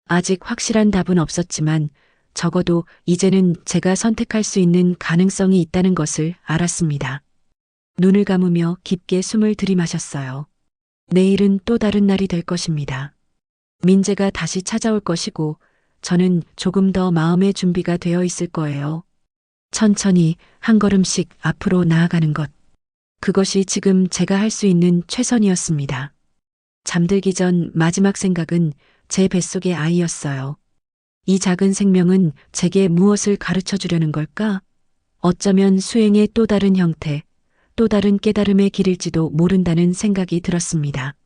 아직 확실한 답은 없었지만 적어도 이제는 제가 선택할 수 있는 가능성이 있다는 것을 알았습니다. 눈을 감으며 깊게 숨을 들이마셨어요. 내일은 또 다른 날이 될 것입니다. 민재가 다시 찾아올 것이고 저는 조금 더 마음의 준비가 되어 있을 거예요. 천천히 한 걸음씩 앞으로 나아가는 것. 그것이 지금 제가 할 수 있는 최선이었습니다. 잠들기 전 마지막 생각은 제 뱃속의 아이였어요. 이 작은 생명은 제게 무엇을 가르쳐 주려는 걸까? 어쩌면 수행의 또 다른 형태, 또 다른 깨달음의 길일지도 모른다는 생각이 들었습니다.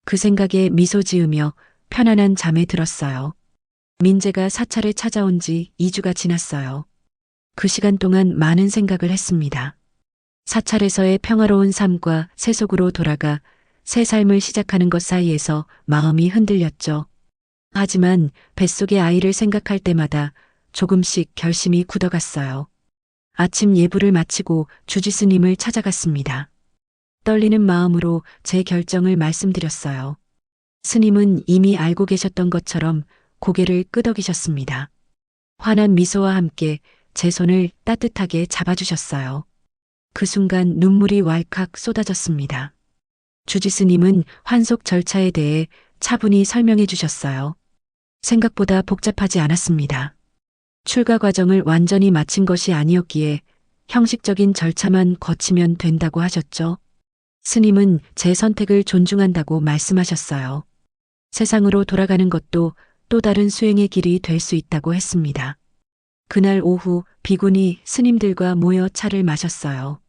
그 생각에 미소 지으며 편안한 잠에 들었어요. 민재가 사찰에 찾아온 지 2주가 지났어요. 그 시간 동안 많은 생각을 했습니다. 사찰에서의 평화로운 삶과 세속으로 돌아가 새 삶을 시작하는 것 사이에서 마음이 흔들렸죠. 하지만 뱃속의 아이를 생각할 때마다 조금씩 결심이 굳어갔어요. 아침 예불을 마치고 주지스님을 찾아갔습니다. 떨리는 마음으로 제 결정을 말씀드렸어요. 스님은 이미 알고 계셨던 것처럼 고개를 끄덕이셨습니다. 환한 미소와 함께 제 손을 따뜻하게 잡아주셨어요. 그 순간 눈물이 왈칵 쏟아졌습니다. 주지스님은 환속 절차에 대해 차분히 설명해 주셨어요. 생각보다 복잡하지 않았습니다. 출가 과정을 완전히 마친 것이 아니었기에 형식적인 절차만 거치면 된다고 하셨죠. 스님은 제 선택을 존중한다고 말씀하셨어요. 세상으로 돌아가는 것도 또 다른 수행의 길이 될 수 있다고 했습니다. 그날 오후 비군이 스님들과 모여 차를 마셨어요.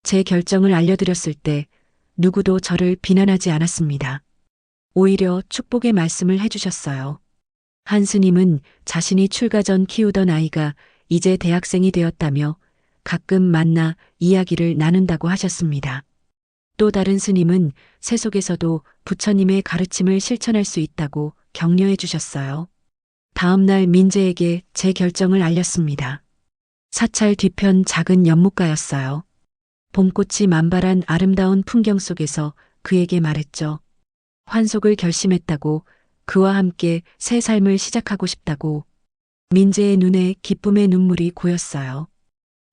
제 결정을 알려드렸을 때 누구도 저를 비난하지 않았습니다. 오히려 축복의 말씀을 해주셨어요. 한 스님은 자신이 출가 전 키우던 아이가 이제 대학생이 되었다며 가끔 만나 이야기를 나눈다고 하셨습니다. 또 다른 스님은 세속에서도 부처님의 가르침을 실천할 수 있다고 격려해 주셨어요. 다음 날 민재에게 제 결정을 알렸습니다. 사찰 뒤편 작은 연못가였어요. 봄꽃이 만발한 아름다운 풍경 속에서 그에게 말했죠. 환속을 결심했다고, 그와 함께 새 삶을 시작하고 싶다고. 민재의 눈에 기쁨의 눈물이 고였어요.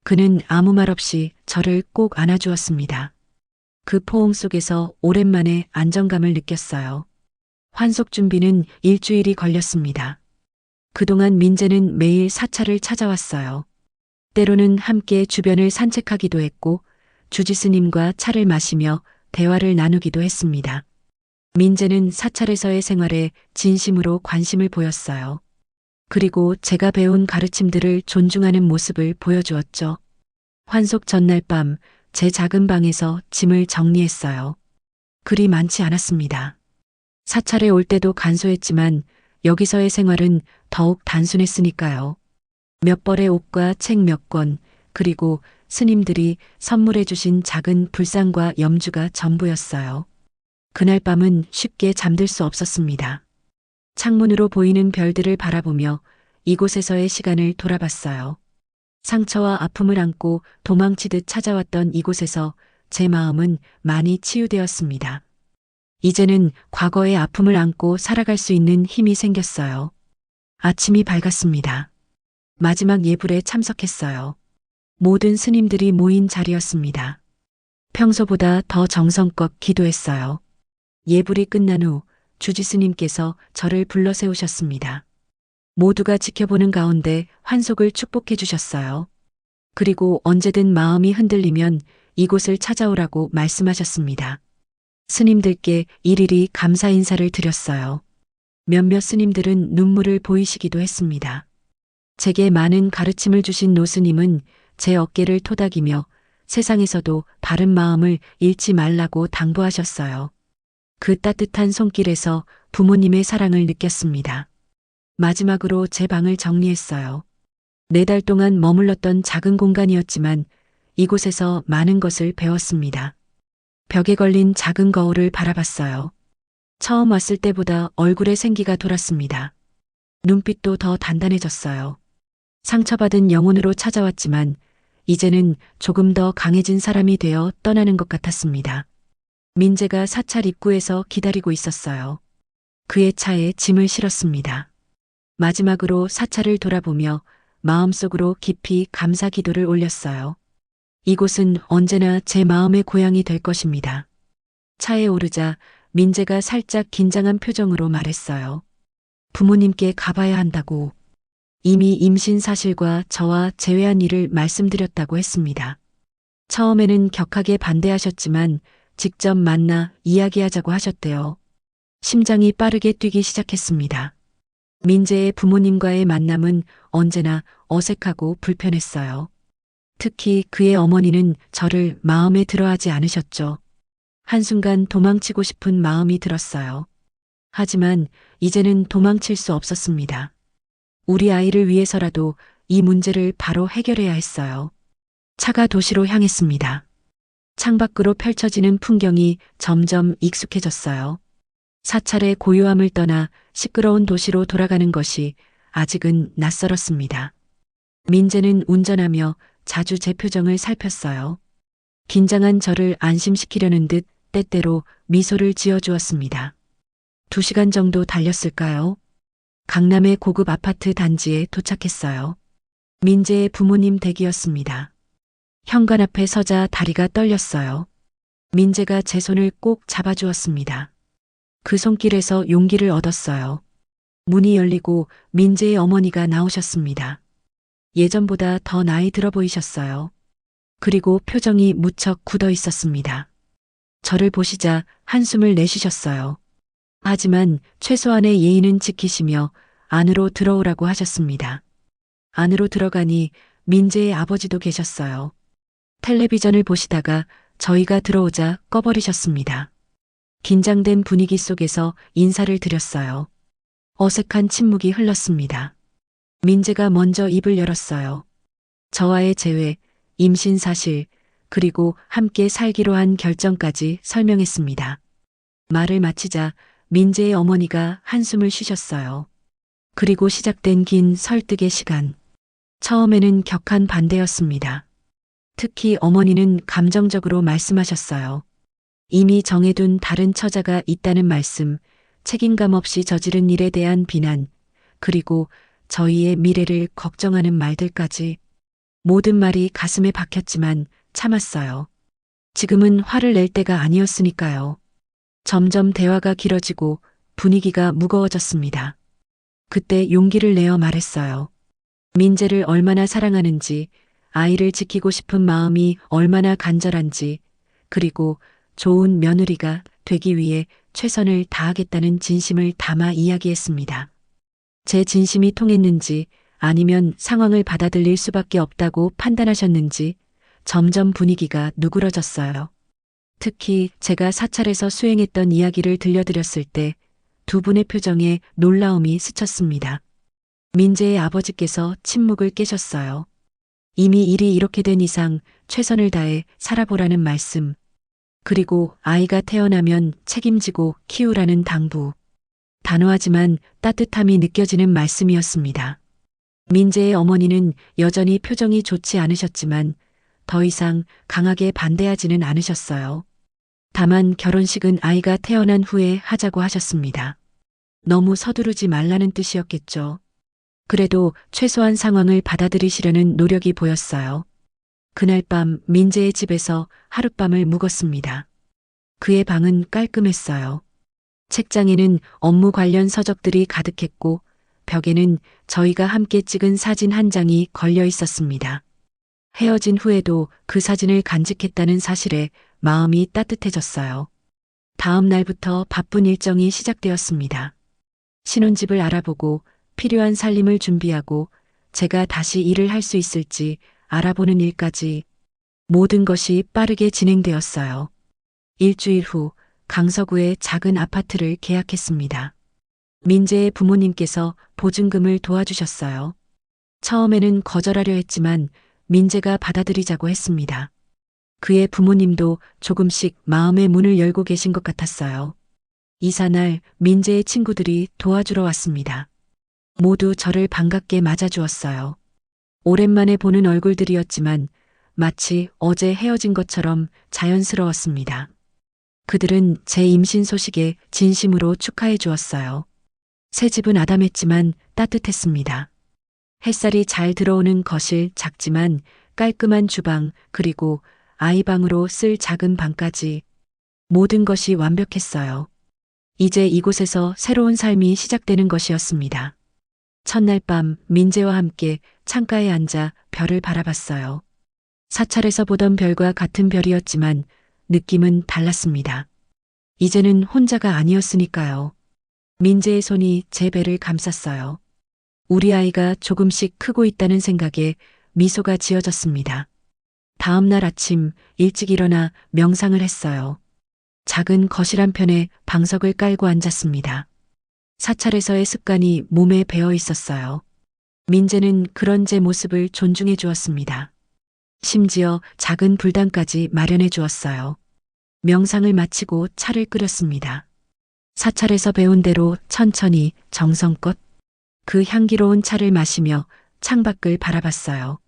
그는 아무 말 없이 저를 꼭 안아주었습니다. 그 포옹 속에서 오랜만에 안정감을 느꼈어요. 환속 준비는 일주일이 걸렸습니다. 그동안 민재는 매일 사찰을 찾아왔어요. 때로는 함께 주변을 산책하기도 했고 주지스님과 차를 마시며 대화를 나누기도 했습니다. 민재는 사찰에서의 생활에 진심으로 관심을 보였어요. 그리고 제가 배운 가르침들을 존중하는 모습을 보여주었죠. 환속 전날 밤 제 작은 방에서 짐을 정리했어요. 그리 많지 않았습니다. 사찰에 올 때도 간소했지만 여기서의 생활은 더욱 단순했으니까요. 몇 벌의 옷과 책 몇 권, 그리고 스님들이 선물해 주신 작은 불상과 염주가 전부였어요. 그날 밤은 쉽게 잠들 수 없었습니다. 창문으로 보이는 별들을 바라보며 이곳에서의 시간을 돌아봤어요. 상처와 아픔을 안고 도망치듯 찾아왔던 이곳에서 제 마음은 많이 치유되었습니다. 이제는 과거의 아픔을 안고 살아갈 수 있는 힘이 생겼어요. 아침이 밝았습니다. 마지막 예불에 참석했어요. 모든 스님들이 모인 자리였습니다. 평소보다 더 정성껏 기도했어요. 예불이 끝난 후 주지 스님께서 저를 불러 세우셨습니다. 모두가 지켜보는 가운데 환속을 축복해 주셨어요. 그리고 언제든 마음이 흔들리면 이곳을 찾아오라고 말씀하셨습니다. 스님들께 일일이 감사 인사를 드렸어요. 몇몇 스님들은 눈물을 보이시기도 했습니다. 제게 많은 가르침을 주신 노스님은 제 어깨를 토닥이며 세상에서도 바른 마음을 잃지 말라고 당부하셨어요. 그 따뜻한 손길에서 부모님의 사랑을 느꼈습니다. 마지막으로 제 방을 정리했어요. 4달 동안 머물렀던 작은 공간이었지만 이곳에서 많은 것을 배웠습니다. 벽에 걸린 작은 거울을 바라봤어요. 처음 왔을 때보다 얼굴에 생기가 돌았습니다. 눈빛도 더 단단해졌어요. 상처받은 영혼으로 찾아왔지만 이제는 조금 더 강해진 사람이 되어 떠나는 것 같았습니다. 민재가 사찰 입구에서 기다리고 있었어요. 그의 차에 짐을 실었습니다. 마지막으로 사찰을 돌아보며 마음속으로 깊이 감사 기도를 올렸어요. 이곳은 언제나 제 마음의 고향이 될 것입니다. 차에 오르자 민재가 살짝 긴장한 표정으로 말했어요. 부모님께 가봐야 한다고. 이미 임신 사실과 저와 재회한 일을 말씀드렸다고 했습니다. 처음에는 격하게 반대하셨지만 직접 만나 이야기하자고 하셨대요. 심장이 빠르게 뛰기 시작했습니다. 민재의 부모님과의 만남은 언제나 어색하고 불편했어요. 특히 그의 어머니는 저를 마음에 들어하지 않으셨죠. 한순간 도망치고 싶은 마음이 들었어요. 하지만 이제는 도망칠 수 없었습니다. 우리 아이를 위해서라도 이 문제를 바로 해결해야 했어요. 차가 도시로 향했습니다. 창밖으로 펼쳐지는 풍경이 점점 익숙해졌어요. 사찰의 고요함을 떠나 시끄러운 도시로 돌아가는 것이 아직은 낯설었습니다. 민재는 운전하며 자주 제 표정을 살폈어요. 긴장한 저를 안심시키려는 듯 때때로 미소를 지어주었습니다. 2시간 정도 달렸을까요? 강남의 고급 아파트 단지에 도착했어요. 민재의 부모님 댁이었습니다. 현관 앞에 서자 다리가 떨렸어요. 민재가 제 손을 꼭 잡아주었습니다. 그 손길에서 용기를 얻었어요. 문이 열리고 민재의 어머니가 나오셨습니다. 예전보다 더 나이 들어 보이셨어요. 그리고 표정이 무척 굳어 있었습니다. 저를 보시자 한숨을 내쉬셨어요. 하지만 최소한의 예의는 지키시며 안으로 들어오라고 하셨습니다. 안으로 들어가니 민재의 아버지도 계셨어요. 텔레비전을 보시다가 저희가 들어오자 꺼버리셨습니다. 긴장된 분위기 속에서 인사를 드렸어요. 어색한 침묵이 흘렀습니다. 민재가 먼저 입을 열었어요. 저와의 재회, 임신 사실, 그리고 함께 살기로 한 결정까지 설명했습니다. 말을 마치자 민재의 어머니가 한숨을 쉬셨어요. 그리고 시작된 긴 설득의 시간. 처음에는 격한 반대였습니다. 특히 어머니는 감정적으로 말씀하셨어요. 이미 정해둔 다른 처자가 있다는 말씀, 책임감 없이 저지른 일에 대한 비난, 그리고 저희의 미래를 걱정하는 말들까지. 모든 말이 가슴에 박혔지만 참았어요. 지금은 화를 낼 때가 아니었으니까요. 점점 대화가 길어지고 분위기가 무거워졌습니다. 그때 용기를 내어 말했어요. 민재를 얼마나 사랑하는지, 아이를 지키고 싶은 마음이 얼마나 간절한지, 그리고 좋은 며느리가 되기 위해 최선을 다하겠다는 진심을 담아 이야기했습니다. 제 진심이 통했는지 아니면 상황을 받아들일 수밖에 없다고 판단하셨는지 점점 분위기가 누그러졌어요. 특히 제가 사찰에서 수행했던 이야기를 들려드렸을 때 두 분의 표정에 놀라움이 스쳤습니다. 민재의 아버지께서 침묵을 깨셨어요. 이미 일이 이렇게 된 이상 최선을 다해 살아보라는 말씀, 그리고 아이가 태어나면 책임지고 키우라는 당부. 단호하지만 따뜻함이 느껴지는 말씀이었습니다. 민재의 어머니는 여전히 표정이 좋지 않으셨지만 더 이상 강하게 반대하지는 않으셨어요. 다만 결혼식은 아이가 태어난 후에 하자고 하셨습니다. 너무 서두르지 말라는 뜻이었겠죠. 그래도 최소한 상황을 받아들이시려는 노력이 보였어요. 그날 밤 민재의 집에서 하룻밤을 묵었습니다. 그의 방은 깔끔했어요. 책장에는 업무 관련 서적들이 가득했고 벽에는 저희가 함께 찍은 사진 한 장이 걸려 있었습니다. 헤어진 후에도 그 사진을 간직했다는 사실에 마음이 따뜻해졌어요. 다음 날부터 바쁜 일정이 시작되었습니다. 신혼집을 알아보고 필요한 살림을 준비하고 제가 다시 일을 할 수 있을지 알아보는 일까지 모든 것이 빠르게 진행되었어요. 일주일 후 강서구의 작은 아파트를 계약했습니다. 민재의 부모님께서 보증금을 도와주셨어요. 처음에는 거절하려 했지만 민재가 받아들이자고 했습니다. 그의 부모님도 조금씩 마음의 문을 열고 계신 것 같았어요. 이사날 민재의 친구들이 도와주러 왔습니다. 모두 저를 반갑게 맞아주었어요. 오랜만에 보는 얼굴들이었지만 마치 어제 헤어진 것처럼 자연스러웠습니다. 그들은 제 임신 소식에 진심으로 축하해 주었어요. 새 집은 아담했지만 따뜻했습니다. 햇살이 잘 들어오는 거실, 작지만 깔끔한 주방, 그리고 아이 방으로 쓸 작은 방까지 모든 것이 완벽했어요. 이제 이곳에서 새로운 삶이 시작되는 것이었습니다. 첫날 밤 민재와 함께 창가에 앉아 별을 바라봤어요. 사찰에서 보던 별과 같은 별이었지만 느낌은 달랐습니다. 이제는 혼자가 아니었으니까요. 민재의 손이 제 배를 감쌌어요. 우리 아이가 조금씩 크고 있다는 생각에 미소가 지어졌습니다. 다음 날 아침 일찍 일어나 명상을 했어요. 작은 거실 한편에 방석을 깔고 앉았습니다. 사찰에서의 습관이 몸에 배어 있었어요. 민재는 그런 제 모습을 존중해 주었습니다. 심지어 작은 불단까지 마련해 주었어요. 명상을 마치고 차를 끓였습니다. 사찰에서 배운 대로 천천히 정성껏 그 향기로운 차를 마시며 창밖을 바라봤어요.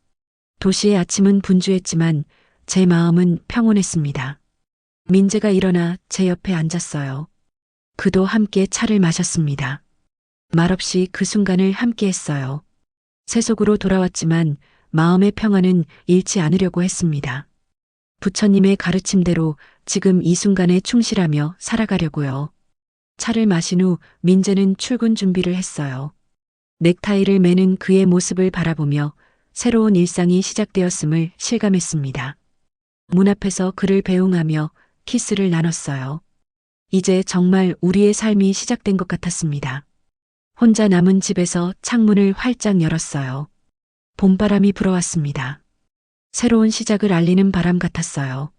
도시의 아침은 분주했지만 제 마음은 평온했습니다. 민재가 일어나 제 옆에 앉았어요. 그도 함께 차를 마셨습니다. 말없이 그 순간을 함께 했어요. 세속으로 돌아왔지만 마음의 평안은 잃지 않으려고 했습니다. 부처님의 가르침대로 지금 이 순간에 충실하며 살아가려고요. 차를 마신 후 민재는 출근 준비를 했어요. 넥타이를 매는 그의 모습을 바라보며 새로운 일상이 시작되었음을 실감했습니다. 문 앞에서 그를 배웅하며 키스를 나눴어요. 이제 정말 우리의 삶이 시작된 것 같았습니다. 혼자 남은 집에서 창문을 활짝 열었어요. 봄바람이 불어왔습니다. 새로운 시작을 알리는 바람 같았어요.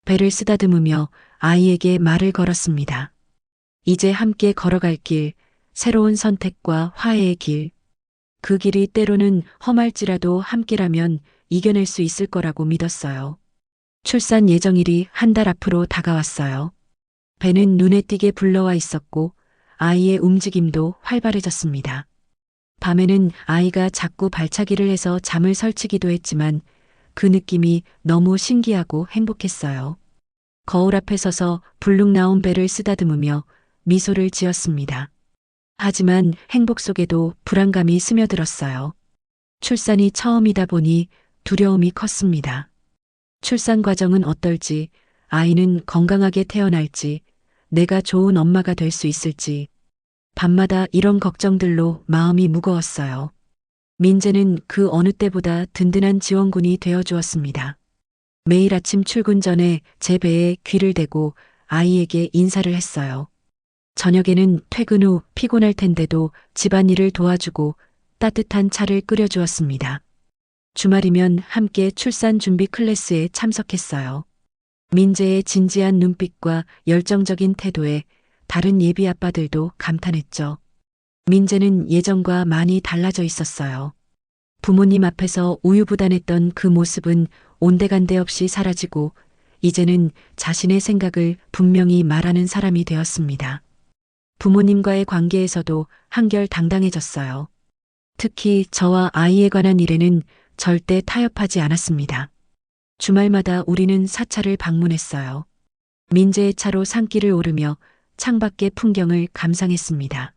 배를 쓰다듬으며 아이에게 말을 걸었습니다. 이제 함께 걸어갈 길, 새로운 선택과 화해의 길. 그 길이 때로는 험할지라도 함께라면 이겨낼 수 있을 거라고 믿었어요. 출산 예정일이 한 달 앞으로 다가왔어요. 배는 눈에 띄게 불러와 있었고 아이의 움직임도 활발해졌습니다. 밤에는 아이가 자꾸 발차기를 해서 잠을 설치기도 했지만 그 느낌이 너무 신기하고 행복했어요. 거울 앞에 서서 불룩 나온 배를 쓰다듬으며 미소를 지었습니다. 하지만 행복 속에도 불안감이 스며들었어요. 출산이 처음이다 보니 두려움이 컸습니다. 출산 과정은 어떨지, 아이는 건강하게 태어날지, 내가 좋은 엄마가 될 수 있을지, 밤마다 이런 걱정들로 마음이 무거웠어요. 민재는 그 어느 때보다 든든한 지원군이 되어 주었습니다. 매일 아침 출근 전에 제 배에 귀를 대고 아이에게 인사를 했어요. 저녁에는 퇴근 후 피곤할 텐데도 집안일을 도와주고 따뜻한 차를 끓여주었습니다. 주말이면 함께 출산 준비 클래스에 참석했어요. 민재의 진지한 눈빛과 열정적인 태도에 다른 예비 아빠들도 감탄했죠. 민재는 예전과 많이 달라져 있었어요. 부모님 앞에서 우유부단했던 그 모습은 온데간데 없이 사라지고 이제는 자신의 생각을 분명히 말하는 사람이 되었습니다. 부모님과의 관계에서도 한결 당당해졌어요. 특히 저와 아이에 관한 일에는 절대 타협하지 않았습니다. 주말마다 우리는 사찰을 방문했어요. 민재의 차로 산길을 오르며 창밖의 풍경을 감상했습니다.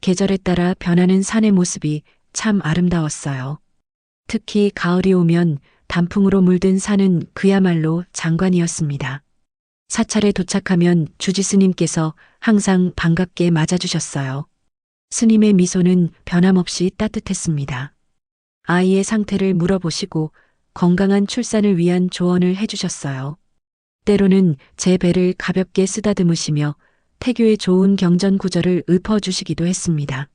계절에 따라 변하는 산의 모습이 참 아름다웠어요. 특히 가을이 오면 단풍으로 물든 산은 그야말로 장관이었습니다. 사찰에 도착하면 주지 스님께서 항상 반갑게 맞아주셨어요. 스님의 미소는 변함없이 따뜻했습니다. 아이의 상태를 물어보시고 건강한 출산을 위한 조언을 해주셨어요. 때로는 제 배를 가볍게 쓰다듬으시며 태교의 좋은 경전 구절을 읊어주시기도 했습니다.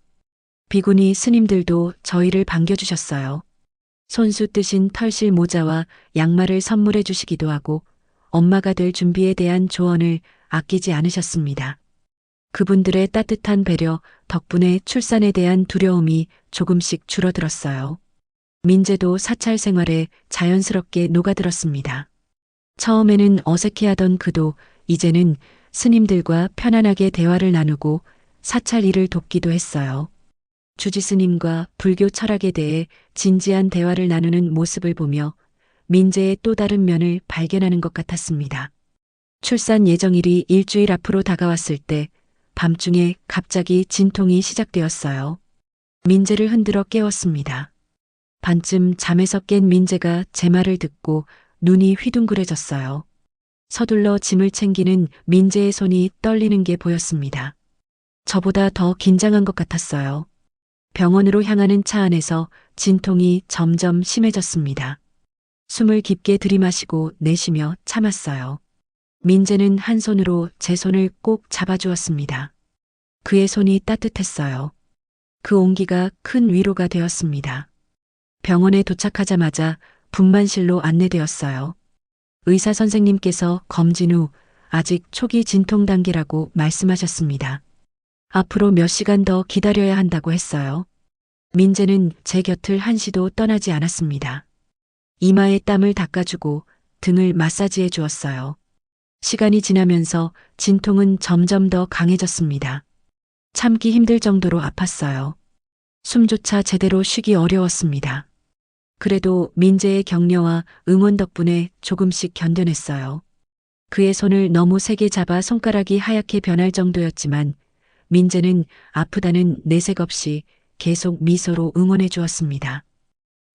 비구니 스님들도 저희를 반겨주셨어요. 손수 뜨신 털실 모자와 양말을 선물해 주시기도 하고 엄마가 될 준비에 대한 조언을 아끼지 않으셨습니다. 그분들의 따뜻한 배려 덕분에 출산에 대한 두려움이 조금씩 줄어들었어요. 민재도 사찰 생활에 자연스럽게 녹아들었습니다. 처음에는 어색해하던 그도 이제는 스님들과 편안하게 대화를 나누고 사찰 일을 돕기도 했어요. 주지 스님과 불교 철학에 대해 진지한 대화를 나누는 모습을 보며 민재의 또 다른 면을 발견하는 것 같았습니다. 출산 예정일이 일주일 앞으로 다가왔을 때 밤중에 갑자기 진통이 시작되었어요. 민재를 흔들어 깨웠습니다. 반쯤 잠에서 깬 민재가 제 말을 듣고 눈이 휘둥그레졌어요. 서둘러 짐을 챙기는 민재의 손이 떨리는 게 보였습니다. 저보다 더 긴장한 것 같았어요. 병원으로 향하는 차 안에서 진통이 점점 심해졌습니다. 숨을 깊게 들이마시고 내쉬며 참았어요. 민재는 한 손으로 제 손을 꼭 잡아주었습니다. 그의 손이 따뜻했어요. 그 온기가 큰 위로가 되었습니다. 병원에 도착하자마자 분만실로 안내되었어요. 의사 선생님께서 검진 후 아직 초기 진통 단계라고 말씀하셨습니다. 앞으로 몇 시간 더 기다려야 한다고 했어요. 민재는 제 곁을 한시도 떠나지 않았습니다. 이마에 땀을 닦아주고 등을 마사지해 주었어요. 시간이 지나면서 진통은 점점 더 강해졌습니다. 참기 힘들 정도로 아팠어요. 숨조차 제대로 쉬기 어려웠습니다. 그래도 민재의 격려와 응원 덕분에 조금씩 견뎌냈어요. 그의 손을 너무 세게 잡아 손가락이 하얗게 변할 정도였지만 민재는 아프다는 내색 없이 계속 미소로 응원해 주었습니다.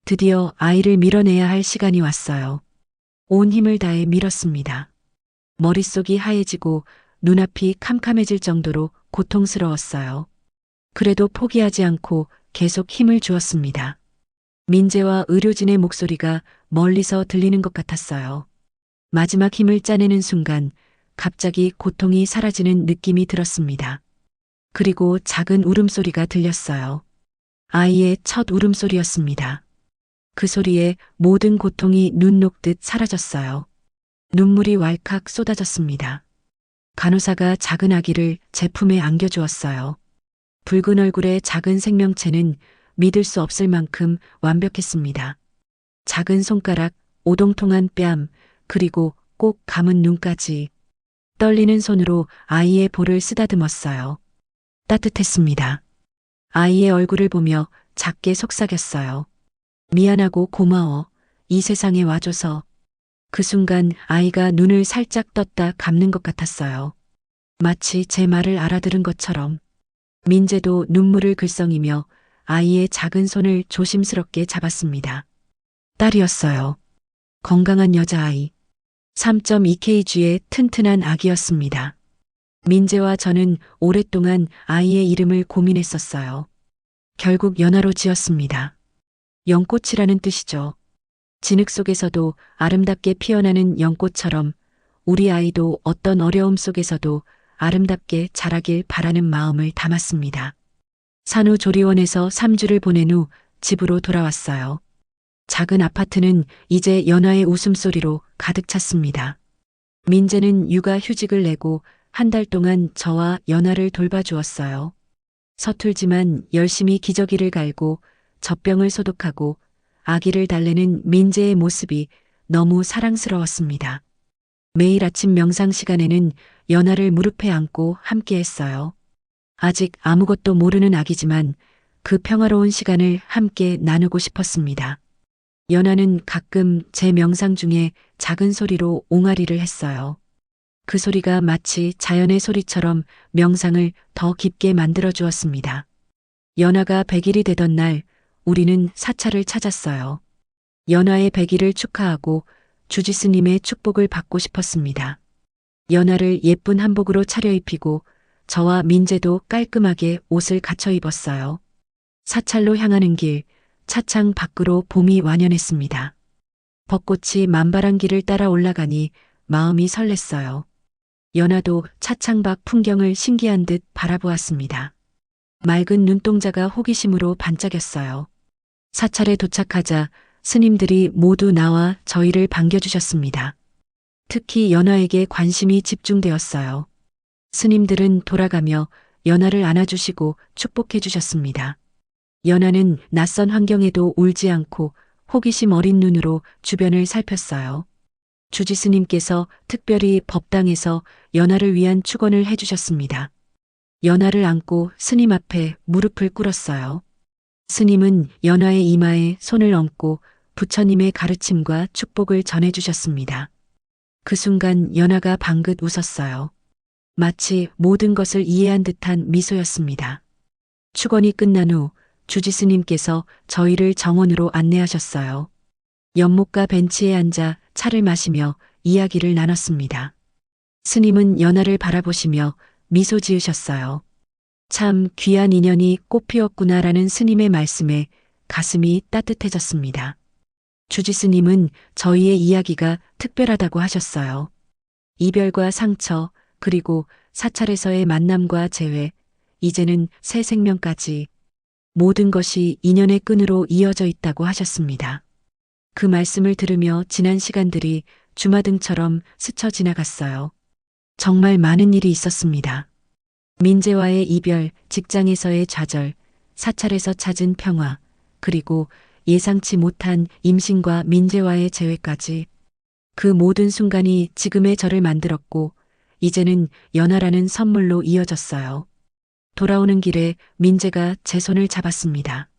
드디어 아이를 밀어내야 할 시간이 왔어요. 온 힘을 다해 밀었습니다. 머릿속이 하얘지고 눈앞이 캄캄해질 정도로 고통스러웠어요. 그래도 포기하지 않고 계속 힘을 주었습니다. 민재와 의료진의 목소리가 멀리서 들리는 것 같았어요. 마지막 힘을 짜내는 순간 갑자기 고통이 사라지는 느낌이 들었습니다. 그리고 작은 울음소리가 들렸어요. 아이의 첫 울음소리였습니다. 그 소리에 모든 고통이 눈 녹듯 사라졌어요. 눈물이 왈칵 쏟아졌습니다. 간호사가 작은 아기를 제 품에 안겨주었어요. 붉은 얼굴의 작은 생명체는 믿을 수 없을 만큼 완벽했습니다. 작은 손가락, 오동통한 뺨, 그리고 꼭 감은 눈까지. 떨리는 손으로 아이의 볼을 쓰다듬었어요. 따뜻했습니다. 아이의 얼굴을 보며 작게 속삭였어요. 미안하고 고마워. 이 세상에 와줘서. 그 순간 아이가 눈을 살짝 떴다 감는 것 같았어요. 마치 제 말을 알아들은 것처럼. 민재도 눈물을 글썽이며 아이의 작은 손을 조심스럽게 잡았습니다. 딸이었어요. 건강한 여자아이. 3.2kg의 튼튼한 아기였습니다. 민재와 저는 오랫동안 아이의 이름을 고민했었어요. 결국 연하로 지었습니다. 연꽃이라는 뜻이죠. 진흙 속에서도 아름답게 피어나는 연꽃처럼 우리 아이도 어떤 어려움 속에서도 아름답게 자라길 바라는 마음을 담았습니다. 산후조리원에서 3주를 보낸 후 집으로 돌아왔어요. 작은 아파트는 이제 연하의 웃음소리로 가득 찼습니다. 민재는 육아 휴직을 내고 한 달 동안 저와 연아를 돌봐주었어요. 서툴지만 열심히 기저귀를 갈고 젖병을 소독하고 아기를 달래는 민재의 모습이 너무 사랑스러웠습니다. 매일 아침 명상 시간에는 연아를 무릎에 안고 함께 했어요. 아직 아무것도 모르는 아기지만 그 평화로운 시간을 함께 나누고 싶었습니다. 연아는 가끔 제 명상 중에 작은 소리로 옹알이를 했어요. 그 소리가 마치 자연의 소리처럼 명상을 더 깊게 만들어 주었습니다. 연아가 100일이 되던 날 우리는 사찰을 찾았어요. 연아의 100일을 축하하고 주지스님의 축복을 받고 싶었습니다. 연아를 예쁜 한복으로 차려입히고 저와 민재도 깔끔하게 옷을 갖춰 입었어요. 사찰로 향하는 길, 차창 밖으로 봄이 완연했습니다. 벚꽃이 만발한 길을 따라 올라가니 마음이 설렜어요. 연아도 차창 밖 풍경을 신기한 듯 바라보았습니다. 맑은 눈동자가 호기심으로 반짝였어요. 사찰에 도착하자 스님들이 모두 나와 저희를 반겨주셨습니다. 특히 연아에게 관심이 집중되었어요. 스님들은 돌아가며 연아를 안아주시고 축복해 주셨습니다. 연아는 낯선 환경에도 울지 않고 호기심 어린 눈으로 주변을 살폈어요. 주지스님께서 특별히 법당에서 연아를 위한 축원을 해주셨습니다. 연아를 안고 스님 앞에 무릎을 꿇었어요. 스님은 연아의 이마에 손을 얹고 부처님의 가르침과 축복을 전해주셨습니다. 그 순간 연아가 방긋 웃었어요. 마치 모든 것을 이해한 듯한 미소였습니다. 축원이 끝난 후 주지스님께서 저희를 정원으로 안내하셨어요. 연못가 벤치에 앉아 차를 마시며 이야기를 나눴습니다. 스님은 연아를 바라보시며 미소 지으셨어요. 참 귀한 인연이 꽃피웠구나라는 스님의 말씀에 가슴이 따뜻해졌습니다. 주지스님은 저희의 이야기가 특별하다고 하셨어요. 이별과 상처, 그리고 사찰에서의 만남과 재회, 이제는 새 생명까지 모든 것이 인연의 끈으로 이어져 있다고 하셨습니다. 그 말씀을 들으며 지난 시간들이 주마등처럼 스쳐 지나갔어요. 정말 많은 일이 있었습니다. 민재와의 이별, 직장에서의 좌절, 사찰에서 찾은 평화, 그리고 예상치 못한 임신과 민재와의 재회까지 그 모든 순간이 지금의 저를 만들었고 이제는 연아라는 선물로 이어졌어요. 돌아오는 길에 민재가 제 손을 잡았습니다.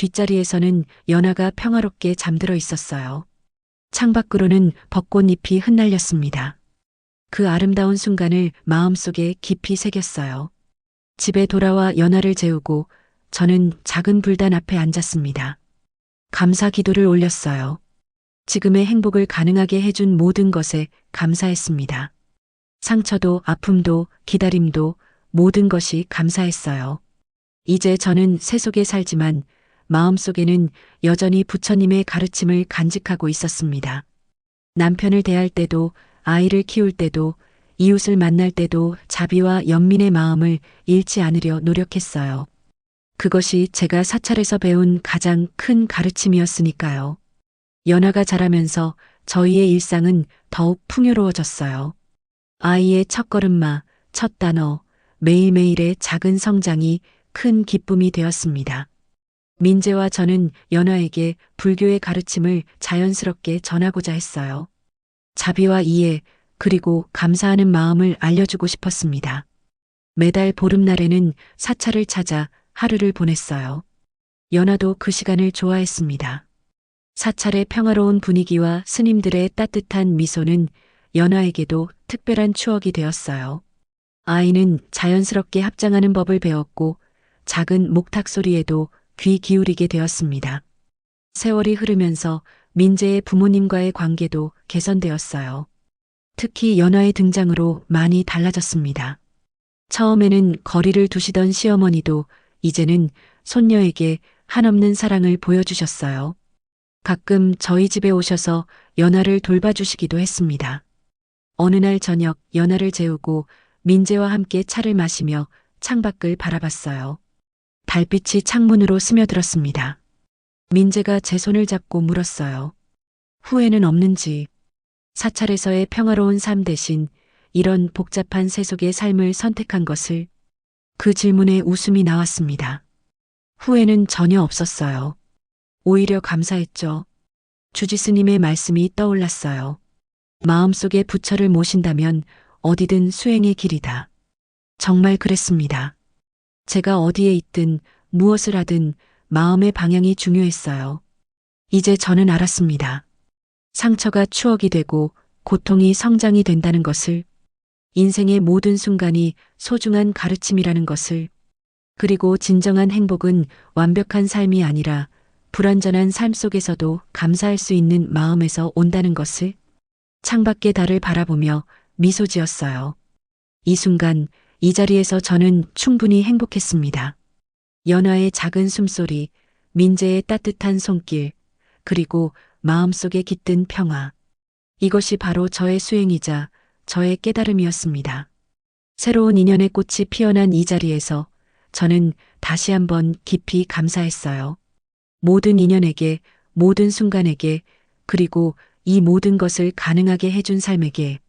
뒷자리에서는 연아가 평화롭게 잠들어 있었어요. 창밖으로는 벚꽃잎이 흩날렸습니다. 그 아름다운 순간을 마음속에 깊이 새겼어요. 집에 돌아와 연아를 재우고 저는 작은 불단 앞에 앉았습니다. 감사 기도를 올렸어요. 지금의 행복을 가능하게 해준 모든 것에 감사했습니다. 상처도 아픔도 기다림도 모든 것이 감사했어요. 이제 저는 세속에 살지만 마음속에는 여전히 부처님의 가르침을 간직하고 있었습니다. 남편을 대할 때도 아이를 키울 때도 이웃을 만날 때도 자비와 연민의 마음을 잃지 않으려 노력했어요. 그것이 제가 사찰에서 배운 가장 큰 가르침이었으니까요. 연아가 자라면서 저희의 일상은 더욱 풍요로워졌어요. 아이의 첫걸음마, 첫 단어, 매일매일의 작은 성장이 큰 기쁨이 되었습니다. 민재와 저는 연아에게 불교의 가르침을 자연스럽게 전하고자 했어요. 자비와 이해, 그리고 감사하는 마음을 알려주고 싶었습니다. 매달 보름날에는 사찰을 찾아 하루를 보냈어요. 연아도 그 시간을 좋아했습니다. 사찰의 평화로운 분위기와 스님들의 따뜻한 미소는 연아에게도 특별한 추억이 되었어요. 아이는 자연스럽게 합장하는 법을 배웠고 작은 목탁 소리에도 귀 기울이게 되었습니다. 세월이 흐르면서 민재의 부모님과의 관계도 개선되었어요. 특히 연아의 등장으로 많이 달라졌습니다. 처음에는 거리를 두시던 시어머니도 이제는 손녀에게 한없는 사랑을 보여주셨어요. 가끔 저희 집에 오셔서 연아를 돌봐주시기도 했습니다. 어느 날 저녁 연아를 재우고 민재와 함께 차를 마시며 창밖을 바라봤어요. 달빛이 창문으로 스며들었습니다. 민재가 제 손을 잡고 물었어요. 후회는 없는지. 사찰에서의 평화로운 삶 대신 이런 복잡한 세속의 삶을 선택한 것을? 그 질문에 웃음이 나왔습니다. 후회는 전혀 없었어요. 오히려 감사했죠. 주지스님의 말씀이 떠올랐어요. 마음속에 부처를 모신다면 어디든 수행의 길이다. 정말 그랬습니다. 제가 어디에 있든 무엇을 하든 마음의 방향이 중요했어요. 이제 저는 알았습니다. 상처가 추억이 되고 고통이 성장이 된다는 것을, 인생의 모든 순간이 소중한 가르침이라는 것을, 그리고 진정한 행복은 완벽한 삶이 아니라 불완전한 삶 속에서도 감사할 수 있는 마음에서 온다는 것을. 창밖의 달을 바라보며 미소 지었어요. 이 순간 이 자리에서 저는 충분히 행복했습니다. 연화의 작은 숨소리, 민재의 따뜻한 손길, 그리고 마음속에 깃든 평화. 이것이 바로 저의 수행이자 저의 깨달음이었습니다. 새로운 인연의 꽃이 피어난 이 자리에서 저는 다시 한번 깊이 감사했어요. 모든 인연에게, 모든 순간에게, 그리고 이 모든 것을 가능하게 해준 삶에게.